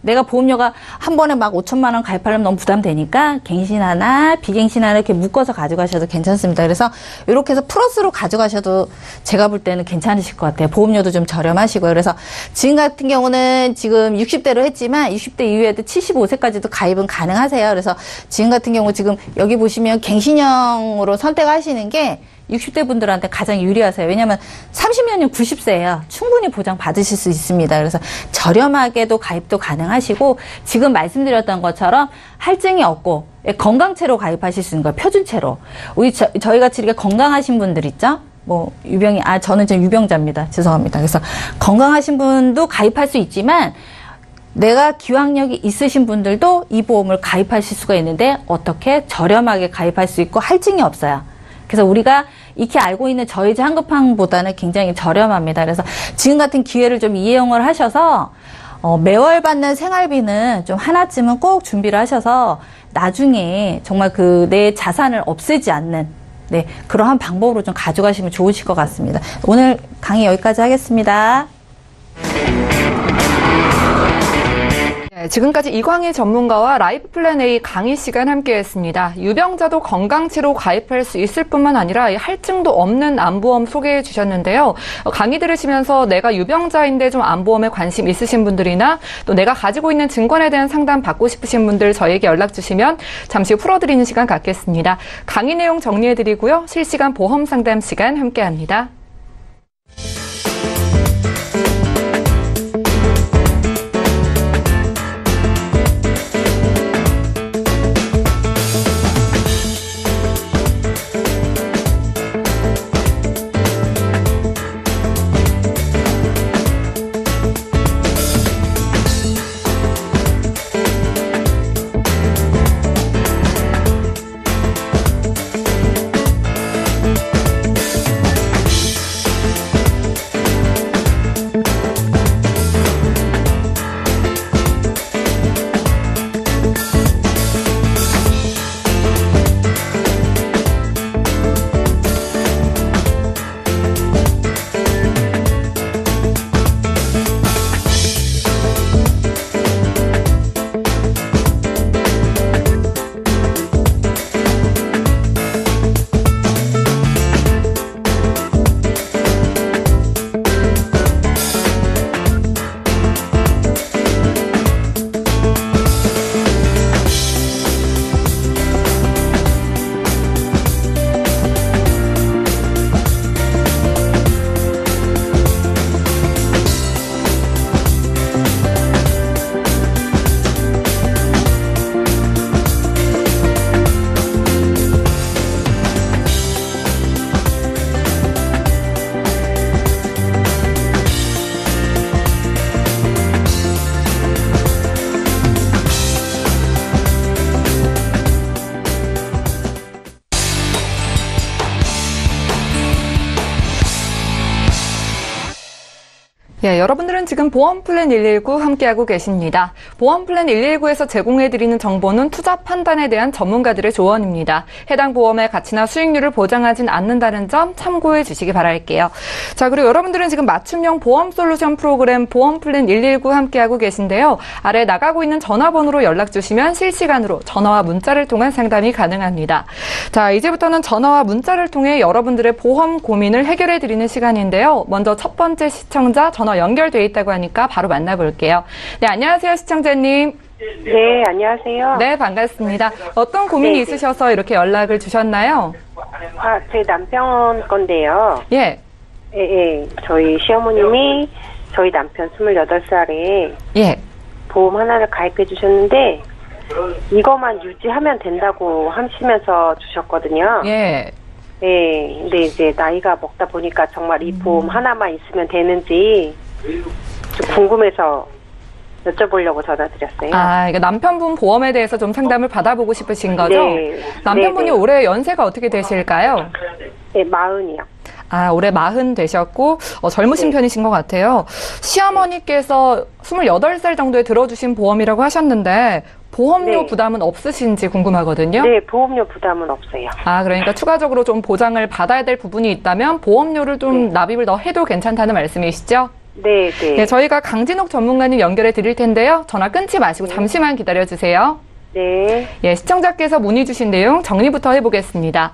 내가 보험료가 한 번에 막 5천만 원 가입하려면 너무 부담되니까 갱신 하나, 비갱신 하나 이렇게 묶어서 가져가셔도 괜찮습니다. 그래서 이렇게 해서 플러스로 가져가셔도 제가 볼 때는 괜찮으실 것 같아요. 보험료도 좀 저렴하시고요. 그래서 지금 같은 경우는 지금 60대로 했지만 60대 이후에도 75세까지도 가입은 가능하세요. 그래서 지금 같은 경우 지금 여기 보시면 갱신형으로 선택하시는 게 60대 분들한테 가장 유리하세요. 왜냐하면 30년이면 90세예요. 충분히 보장 받으실 수 있습니다. 그래서 저렴하게도 가입도 가능하시고 지금 말씀드렸던 것처럼 할증이 없고 건강채로 가입하실 수 있는 거예요. 표준채로. 우리 저희 같이 이렇게 건강하신 분들 있죠? 뭐 유병이 저는 지금 유병자입니다. 죄송합니다. 그래서 건강하신 분도 가입할 수 있지만 내가 기왕력이 있으신 분들도 이 보험을 가입하실 수가 있는데 어떻게 저렴하게 가입할 수 있고 할증이 없어요. 그래서 우리가 익히 알고 있는 저희제 한급항보다는 굉장히 저렴합니다. 그래서 지금 같은 기회를 좀 이용을 하셔서 매월 받는 생활비는 좀 하나쯤은 꼭 준비를 하셔서 나중에 정말 내 자산을 없애지 않는 그러한 방법으로 좀 가져가시면 좋으실 것 같습니다. 오늘 강의 여기까지 하겠습니다. 네, 지금까지 이광희 전문가와 라이프 플랜 A 강의 시간 함께했습니다. 유병자도 건강치료 가입할 수 있을 뿐만 아니라 할증도 없는 암보험 소개해 주셨는데요. 강의 들으시면서 내가 유병자인데 좀 암보험에 관심 있으신 분들이나 또 내가 가지고 있는 증권에 대한 상담 받고 싶으신 분들 저에게 연락 주시면 잠시 후 풀어드리는 시간 갖겠습니다. 강의 내용 정리해드리고요. 실시간 보험 상담 시간 함께합니다. 예, 여러분들은 지금 보험플랜 119 함께하고 계십니다. 보험플랜 119에서 제공해드리는 정보는 투자 판단에 대한 전문가들의 조언입니다. 해당 보험의 가치나 수익률을 보장하진 않는다는 점 참고해 주시기 바랄게요. 자, 그리고 여러분들은 지금 맞춤형 보험 솔루션 프로그램 보험플랜 119 함께하고 계신데요. 아래 나가고 있는 전화번호로 연락 주시면 실시간으로 전화와 문자를 통한 상담이 가능합니다. 자, 이제부터는 전화와 문자를 통해 여러분들의 보험 고민을 해결해 드리는 시간인데요. 먼저 첫 번째 시청자 전화 연결돼 있다고 하니까 바로 만나볼게요. 네, 안녕하세요, 시청자님. 네, 안녕하세요. 네, 반갑습니다. 어떤 고민이 네, 있으셔서 이렇게 연락을 주셨나요? 아, 제 남편 건데요. 예. 예. 저희 시어머님이 저희 남편 28살에 예. 보험 하나를 가입해 주셨는데 이것만 유지하면 된다고 하시면서 주셨거든요. 예. 예. 근데 이제 나이가 먹다 보니까 정말 이 보험 하나만 있으면 되는지 좀 궁금해서 여쭤보려고 전화드렸어요. 아, 그러니까 남편분 보험에 대해서 좀 상담을 받아보고 싶으신 거죠? 네. 남편분이 네. 올해 연세가 어떻게 되실까요? 네, 40이요. 아, 올해 40 되셨고, 젊으신 네. 편이신 것 같아요. 시어머니께서 28살 정도에 들어주신 보험이라고 하셨는데, 보험료 네. 부담은 없으신지 궁금하거든요? 네, 보험료 부담은 없어요. 아, 그러니까 추가적으로 좀 보장을 받아야 될 부분이 있다면, 보험료를 좀 네. 납입을 더 해도 괜찮다는 말씀이시죠? 네, 네. 네, 저희가 강진옥 전문가님 연결해 드릴 텐데요. 전화 끊지 마시고 잠시만 기다려 주세요. 네. 예, 시청자께서 문의 주신 내용 정리부터 해보겠습니다.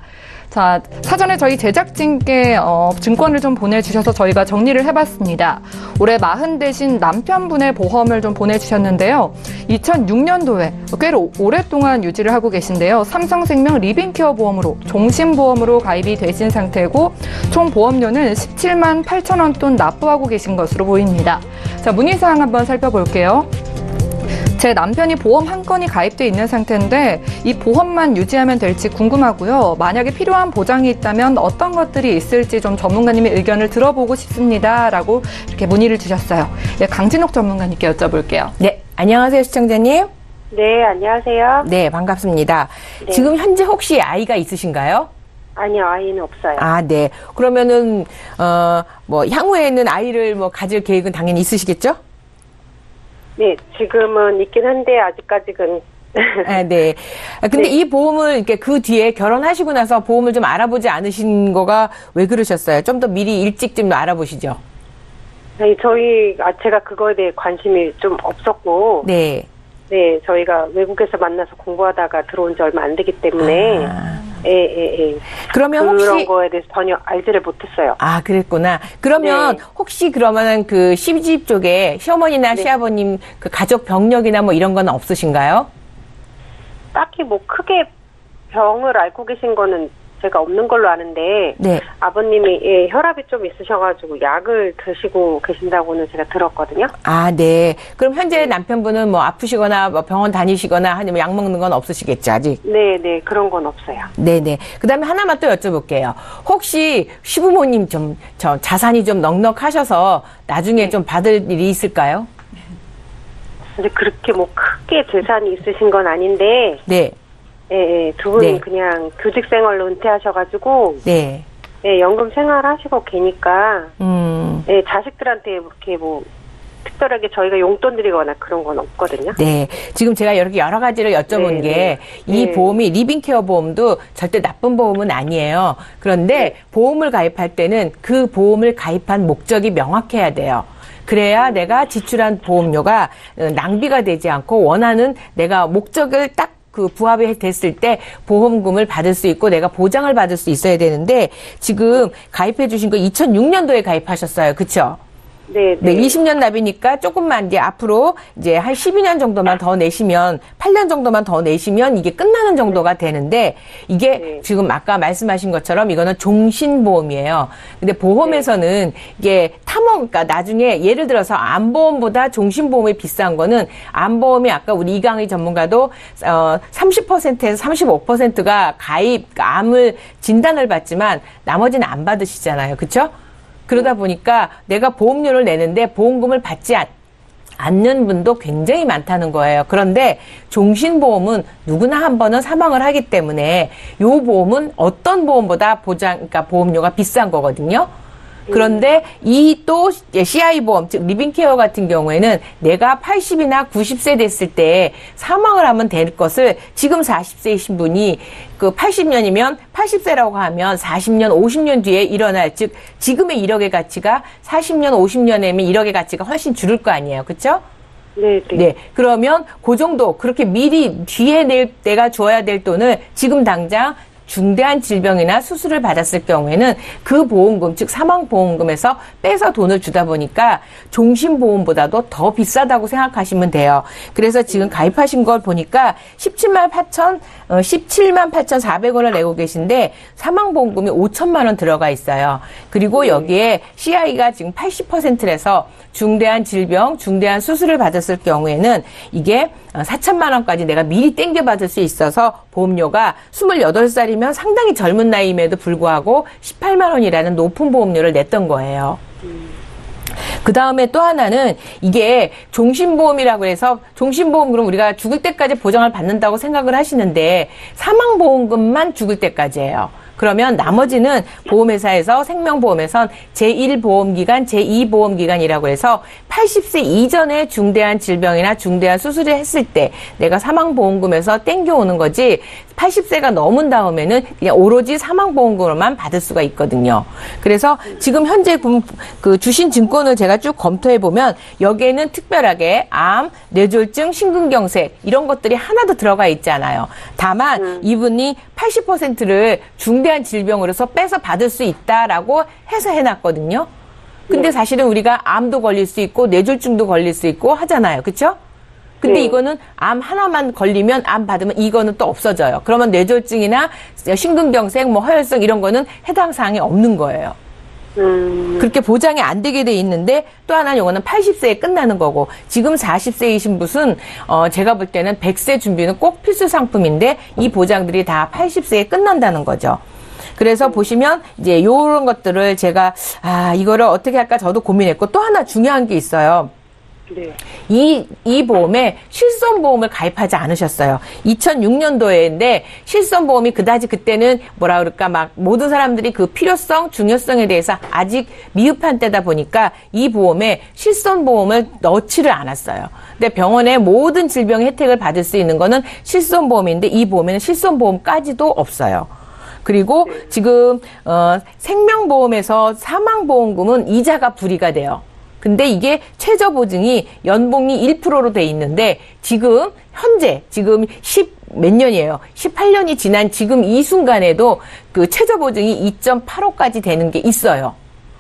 자, 사전에 저희 제작진께 증권을 좀 보내주셔서 저희가 정리를 해봤습니다. 올해 40 대신 남편분의 보험을 좀 보내주셨는데요. 2006년도에 꽤 오랫동안 유지를 하고 계신데요. 삼성생명 리빙케어 보험으로 종신보험으로 가입이 되신 상태고 총 보험료는 17만 8천 원 돈 납부하고 계신 것으로 보입니다. 자, 문의사항 한번 살펴볼게요. 제 남편이 보험 한 건이 가입돼 있는 상태인데 이 보험만 유지하면 될지 궁금하고요. 만약에 필요한 보장이 있다면 어떤 것들이 있을지 좀 전문가님의 의견을 들어보고 싶습니다. 라고 이렇게 문의를 주셨어요. 네, 강진옥 전문가님께 여쭤볼게요. 네, 안녕하세요, 시청자님. 네, 안녕하세요. 네, 반갑습니다. 네. 지금 현재 혹시 아이가 있으신가요? 아니요, 아이는 없어요. 아, 네. 그러면은 향후에는 아이를 가질 계획은 당연히 있으시겠죠? 네, 지금은 있긴 한데 아직까지는. 아, 네. 근데 네. 이 보험을 이렇게 그 뒤에 결혼하시고 나서 보험을 좀 알아보지 않으신 거가 왜 그러셨어요? 좀 더 미리 일찍 좀 알아보시죠. 아니, 제가 그거에 대해 관심이 좀 없었고. 네. 네, 저희가 외국에서 만나서 공부하다가 들어온 지 얼마 안 되기 때문에 예. 그러면 그런 혹시 거에 대해서 전혀 알지를 못했어요. 아, 그랬구나. 그러면 네. 혹시 그러면은 그 시집 쪽에 시어머니나 네. 시아버님 그 가족 병력이나 뭐 이런 건 없으신가요? 딱히 뭐 크게 병을 앓고 계신 거는 제가 없는 걸로 아는데 네. 아버님이 혈압이 좀 있으셔가지고 약을 드시고 계신다고는 제가 들었거든요. 아, 네. 그럼 현재 남편분은 뭐 아프시거나 뭐 병원 다니시거나 아니면 약 먹는 건 없으시겠죠, 아직? 네, 그런 건 없어요. 네네. 그 다음에 하나만 또 여쭤볼게요. 혹시 시부모님 저 자산이 좀 넉넉하셔서 나중에 좀 받을 일이 있을까요? 근데 그렇게 뭐 크게 재산이 있으신 건 아닌데 네. 두 분 네. 그냥 교직 생활로 은퇴하셔가지고 네. 연금 생활하시고 계니까 자식들한테 이렇게 뭐 특별하게 저희가 용돈 드리거나 그런 건 없거든요. 네. 지금 제가 이렇게 여러 가지를 여쭤본 게 이 보험이 리빙케어 보험도 절대 나쁜 보험은 아니에요. 그런데 보험을 가입할 때는 그 보험을 가입한 목적이 명확해야 돼요. 그래야 내가 지출한 보험료가 낭비가 되지 않고 원하는 내가 목적을 딱 그 부합이 됐을 때 보험금을 받을 수 있고 내가 보장을 받을 수 있어야 되는데 지금 가입해 주신 거 2006년도에 가입하셨어요. 그렇죠? 네. 20년 납이니까 조금만 이제 앞으로 이제 한 12년 정도만 더 내시면 8년 정도만 더 내시면 이게 끝나는 정도가 되는데 이게 지금 아까 말씀하신 것처럼 이거는 종신보험이에요. 근데 보험에서는 이게 그러니까 나중에 예를 들어서 암보험보다 종신보험이 비싼 거는 암보험이 아까 우리 이강의 전문가도 30%에서 35%가 암을 진단을 받지만 나머지는 안 받으시잖아요. 그렇죠? 그러다 보니까 내가 보험료를 내는데 보험금을 받지 않는 분도 굉장히 많다는 거예요. 그런데 종신보험은 누구나 한 번은 사망을 하기 때문에 이 보험은 어떤 보험보다 그러니까 보험료가 비싼 거거든요. 그런데 이 또 CI 보험, 즉 리빙케어 같은 경우에는 내가 80이나 90세 됐을 때 사망을 하면 될 것을 지금 40세이신 분이 그 80년이면 80세라고 하면 40년, 50년 뒤에 일어날, 즉 지금의 1억의 가치가 40년, 50년이면 1억의 가치가 훨씬 줄을 거 아니에요. 그렇죠? 네. 그러면 그 정도 그렇게 미리 뒤에 내가 줘야 될 돈을 지금 당장 중대한 질병이나 수술을 받았을 경우에는 그 보험금, 즉 사망보험금에서 빼서 돈을 주다 보니까 종신보험보다도 더 비싸다고 생각하시면 돼요. 그래서 지금 가입하신 걸 보니까 17만 8,400원을 내고 계신데 사망보험금이 5천만 원 들어가 있어요. 그리고 여기에 CI가 지금 80%라서 중대한 질병, 중대한 수술을 받았을 경우에는 이게 4천만 원까지 내가 미리 땡겨받을 수 있어서 보험료가 28살이면 상당히 젊은 나이임에도 불구하고 18만 원이라는 높은 보험료를 냈던 거예요. 그 다음에 또 하나는 이게 종신보험이라고 해서 종신보험 그럼 우리가 죽을 때까지 보장을 받는다고 생각을 하시는데 사망보험금만 죽을 때까지예요. 그러면 나머지는 보험회사에서 생명보험에선 제1보험기간, 제2보험기간이라고 해서 80세 이전에 중대한 질병이나 중대한 수술을 했을 때 내가 사망보험금에서 땡겨오는 거지 80세가 넘은 다음에는 그냥 오로지 사망보험금으로만 받을 수가 있거든요. 그래서 지금 현재 그 주신 증권을 제가 쭉 검토해보면 여기에는 특별하게 암, 뇌졸중, 심근경색 이런 것들이 하나도 들어가 있지 않아요. 다만 이분이 80%를 중대한 질병으로서 빼서 받을 수 있다라고 해서 해놨거든요. 근데 사실은 우리가 암도 걸릴 수 있고 뇌졸중도 걸릴 수 있고 하잖아요. 그렇죠? 근데 이거는 암 하나만 걸리면 암 받으면 이거는 또 없어져요. 그러면 뇌졸중이나 심근경색, 뭐 허혈성 이런 거는 해당 사항이 없는 거예요. 그렇게 보장이 안 되게 돼 있는데 또 하나는 이거는 80세에 끝나는 거고 지금 40세이신 분은 제가 볼 때는 100세 준비는 꼭 필수 상품인데 이 보장들이 다 80세에 끝난다는 거죠. 그래서 보시면 이제 요런 것들을 제가 이거를 어떻게 할까 저도 고민했고 또 하나 중요한 게 있어요. 네. 이 보험에 실손보험을 가입하지 않으셨어요. 2006년도에인데 실손보험이 그다지 그때는 뭐라 그럴까 막 모든 사람들이 그 필요성, 중요성에 대해서 아직 미흡한 때다 보니까 이 보험에 실손보험을 넣지를 않았어요. 근데 병원의 모든 질병 혜택을 받을 수 있는 거는 실손보험인데 이 보험에는 실손보험까지도 없어요. 그리고 지금 생명보험에서 사망보험금은 이자가 불이가 돼요. 근데 이게 최저 보증이 연봉이 1%로 돼 있는데 지금 현재 지금 10몇 년이에요. 18년이 지난 지금 이 순간에도 그 최저 보증이 2.85까지 되는 게 있어요.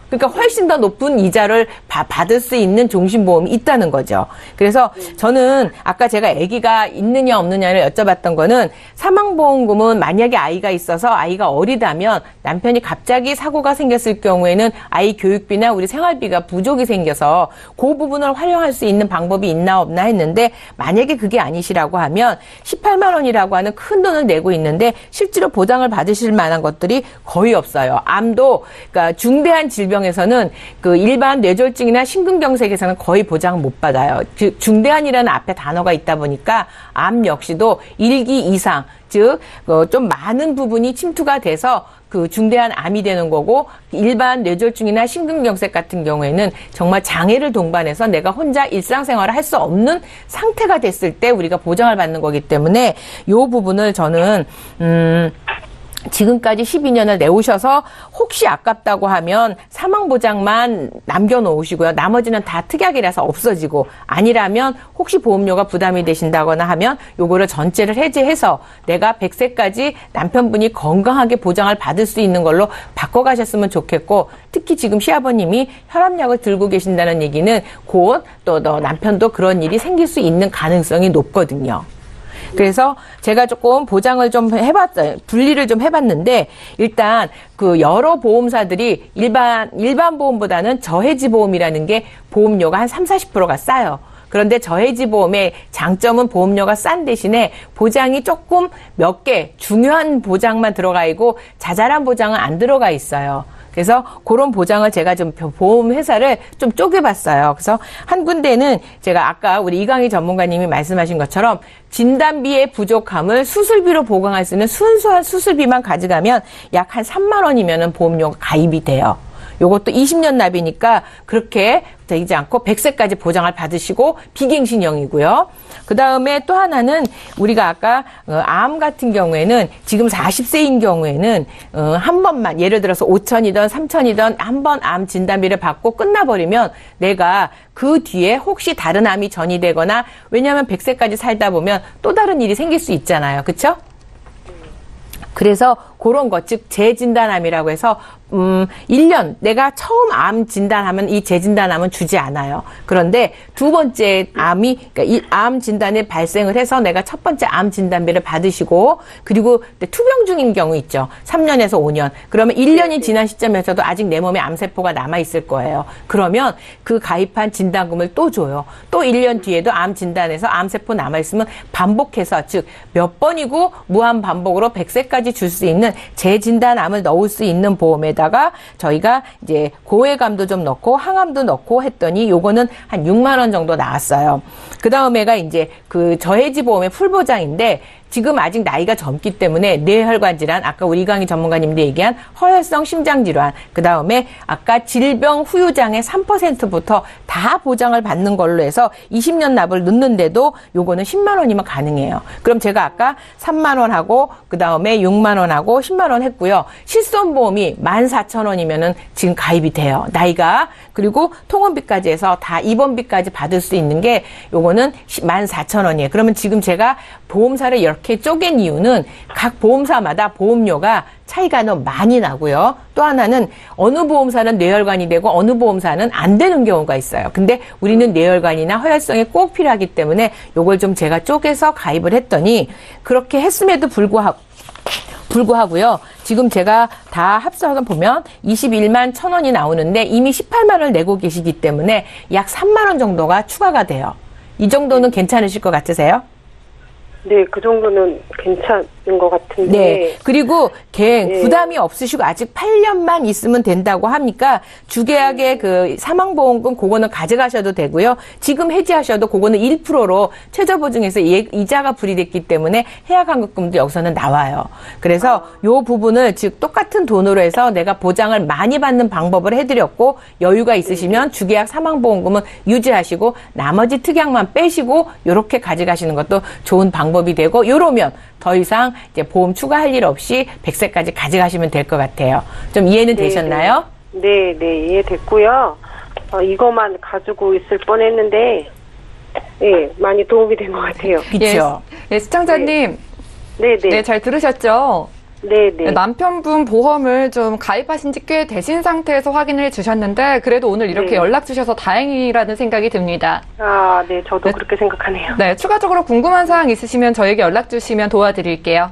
그러니까 훨씬 더 높은 이자를 받을 수 있는 종신보험이 있다는 거죠. 그래서 저는 아까 제가 아기가 있느냐 없느냐를 여쭤봤던 거는 사망보험금은 만약에 아이가 있어서 아이가 어리다면 남편이 갑자기 사고가 생겼을 경우에는 아이 교육비나 우리 생활비가 부족이 생겨서 그 부분을 활용할 수 있는 방법이 있나 없나 했는데 만약에 그게 아니시라고 하면 18만 원이라고 하는 큰 돈을 내고 있는데 실제로 보장을 받으실 만한 것들이 거의 없어요. 암도 그러니까 중대한 질병 에서는 그 일반 뇌졸중이나 심근경색에서는 거의 보장 못 받아요. 중대한이라는 앞에 단어가 있다 보니까 암 역시도 1기 이상, 즉 좀 많은 부분이 침투가 돼서 그 중대한 암이 되는 거고 일반 뇌졸중이나 심근경색 같은 경우에는 정말 장애를 동반해서 내가 혼자 일상생활을 할 수 없는 상태가 됐을 때 우리가 보장을 받는 거기 때문에 이 부분을 저는 지금까지 12년을 내오셔서 혹시 아깝다고 하면 사망보장만 남겨놓으시고요. 나머지는 다 특약이라서 없어지고 아니라면 혹시 보험료가 부담이 되신다거나 하면 요거를 전체를 해지해서 내가 100세까지 남편분이 건강하게 보장을 받을 수 있는 걸로 바꿔가셨으면 좋겠고 특히 지금 시아버님이 혈압약을 들고 계신다는 얘기는 곧 또 너 남편도 그런 일이 생길 수 있는 가능성이 높거든요. 그래서 제가 조금 보장을 좀 분리를 좀 해봤는데, 일단 그 여러 보험사들이 일반 보험보다는 저해지 보험이라는 게 보험료가 한 30-40%가 싸요. 그런데 저해지 보험의 장점은 보험료가 싼 대신에 보장이 조금 몇 개 중요한 보장만 들어가 있고 자잘한 보장은 안 들어가 있어요. 그래서 그런 보장을 제가 좀 보험회사를 좀 쪼개봤어요. 그래서 한 군데는 제가 아까 우리 이강희 전문가님이 말씀하신 것처럼 진단비의 부족함을 수술비로 보강할 수 있는 순수한 수술비만 가져가면 약 한 3만 원이면은 보험료가 가입이 돼요. 요것도 20년 납이니까 그렇게 되지 않고 100세까지 보장을 받으시고 비갱신형이고요. 그 다음에 또 하나는 우리가 아까 암 같은 경우에는 지금 40세인 경우에는 한 번만 예를 들어서 5천이든 3천이든 한 번 암 진단비를 받고 끝나버리면 내가 그 뒤에 혹시 다른 암이 전이되거나 왜냐하면 100세까지 살다 보면 또 다른 일이 생길 수 있잖아요. 그렇죠? 그래서 그런 것, 즉 재진단암이라고 해서 1년 내가 처음 암 진단하면 이 재진단암은 주지 않아요. 그런데 두 번째 암이 그러니까 이 암 진단이 발생을 해서 내가 첫 번째 암 진단비를 받으시고 그리고 투병 중인 경우 있죠. 3년에서 5년. 그러면 1년이 지난 시점에서도 아직 내 몸에 암세포가 남아 있을 거예요. 그러면 그 가입한 진단금을 또 줘요. 또 1년 뒤에도 암 진단에서 암세포 남아 있으면 반복해서 즉 몇 번이고 무한 반복으로 100세까지 줄 수 있는 재진단암을 넣을 수 있는 보험에다가 저희가 이제 고해감도 좀 넣고 항암도 넣고 했더니 요거는 한 6만 원 정도 나왔어요. 그 다음에가 이제 그 저해지 보험의 풀보장인데 지금 아직 나이가 젊기 때문에 뇌혈관 질환, 아까 우리 이강희 전문가님도 얘기한 허혈성 심장질환, 그 다음에 아까 질병 후유장애 3%부터 다 보장을 받는 걸로 해서 20년 납을 넣는데도 요거는 10만 원이면 가능해요. 그럼 제가 아까 3만 원 하고 그 다음에 6만 원 하고 10만 원 했고요. 실손보험이 14,000원이면은 지금 가입이 돼요. 나이가. 그리고 통원비까지 해서 다 입원비까지 받을 수 있는 게 요거는 14,000원이에요. 그러면 지금 제가 보험사를 이렇게 쪼갠 이유는 각 보험사마다 보험료가 차이가 너무 많이 나고요. 또 하나는 어느 보험사는 뇌혈관이 되고 어느 보험사는 안 되는 경우가 있어요. 근데 우리는 뇌혈관이나 허혈성이 꼭 필요하기 때문에 요걸 좀 제가 쪼개서 가입을 했더니 그렇게 했음에도 불구하고요. 지금 제가 다 합쳐서 보면 21만 1,000원이 나오는데 이미 18만 원을 내고 계시기 때문에 약 3만 원 정도가 추가가 돼요. 이 정도는 괜찮으실 것 같으세요? 네, 그 정도는 괜찮은 것 같은데. 네. 그리고 부담이 없으시고 아직 8년만 있으면 된다고 하니까 주계약의 그 사망보험금 그거는 가져가셔도 되고요. 지금 해지하셔도 그거는 1%로 최저보증에서 이자가 불이됐기 때문에 해약환급금도 여기서는 나와요. 그래서 요 부분을 즉 똑같은 돈으로 해서 내가 보장을 많이 받는 방법을 해드렸고 여유가 있으시면 주계약 사망보험금은 유지하시고 나머지 특약만 빼시고 요렇게 가져가시는 것도 좋은 방법이 되고 요러면 더 이상 이제 보험 추가할 일 없이 100세까지 가져가시면 될 것 같아요. 좀 이해는 되셨나요? 네, 이해됐고요. 이것만 가지고 있을 뻔했는데 예, 많이 도움이 된 것 같아요. 그렇죠. 예, 시청자님. 네네. 네, 잘 들으셨죠? 네네. 남편분 보험을 좀 가입하신 지 꽤 되신 상태에서 확인을 주셨는데 그래도 오늘 이렇게 네. 연락 주셔서 다행이라는 생각이 듭니다. 아, 네, 저도 그렇게 생각하네요. 네, 추가적으로 궁금한 사항 있으시면 저에게 연락 주시면 도와드릴게요.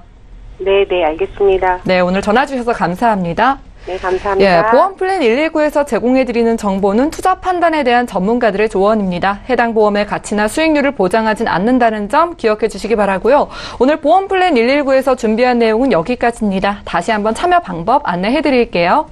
네네, 알겠습니다. 네, 오늘 전화 주셔서 감사합니다. 네, 감사합니다. 예, 보험 플랜 119에서 제공해드리는 정보는 투자 판단에 대한 전문가들의 조언입니다. 해당 보험의 가치나 수익률을 보장하진 않는다는 점 기억해 주시기 바라고요. 오늘 보험 플랜 119에서 준비한 내용은 여기까지입니다. 다시 한번 참여 방법 안내해 드릴게요.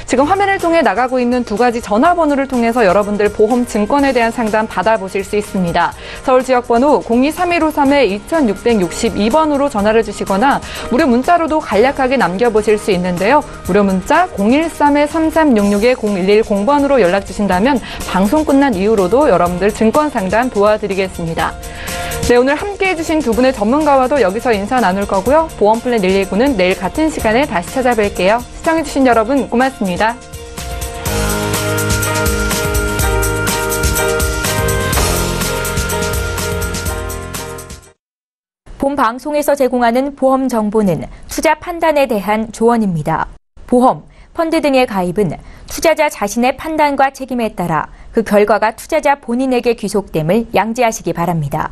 지금 화면을 통해 나가고 있는 두 가지 전화번호를 통해서 여러분들 보험 증권에 대한 상담 받아보실 수 있습니다. 서울 지역번호 023153-2662번으로 전화를 주시거나 무료 문자로도 간략하게 남겨보실 수 있는데요. 무료 문자 013-3366-0110번으로 연락 주신다면 방송 끝난 이후로도 여러분들 증권 상담 도와드리겠습니다. 네, 오늘 함께해 주신 두 분의 전문가와도 여기서 인사 나눌 거고요. 보험 플랜 119는 내일 같은 시간에 다시 찾아뵐게요. 시청해 주신 여러분 고맙습니다. 본 방송에서 제공하는 보험 정보는 투자 판단에 대한 조언입니다. 보험, 펀드 등의 가입은 투자자 자신의 판단과 책임에 따라 그 결과가 투자자 본인에게 귀속됨을 양지하시기 바랍니다.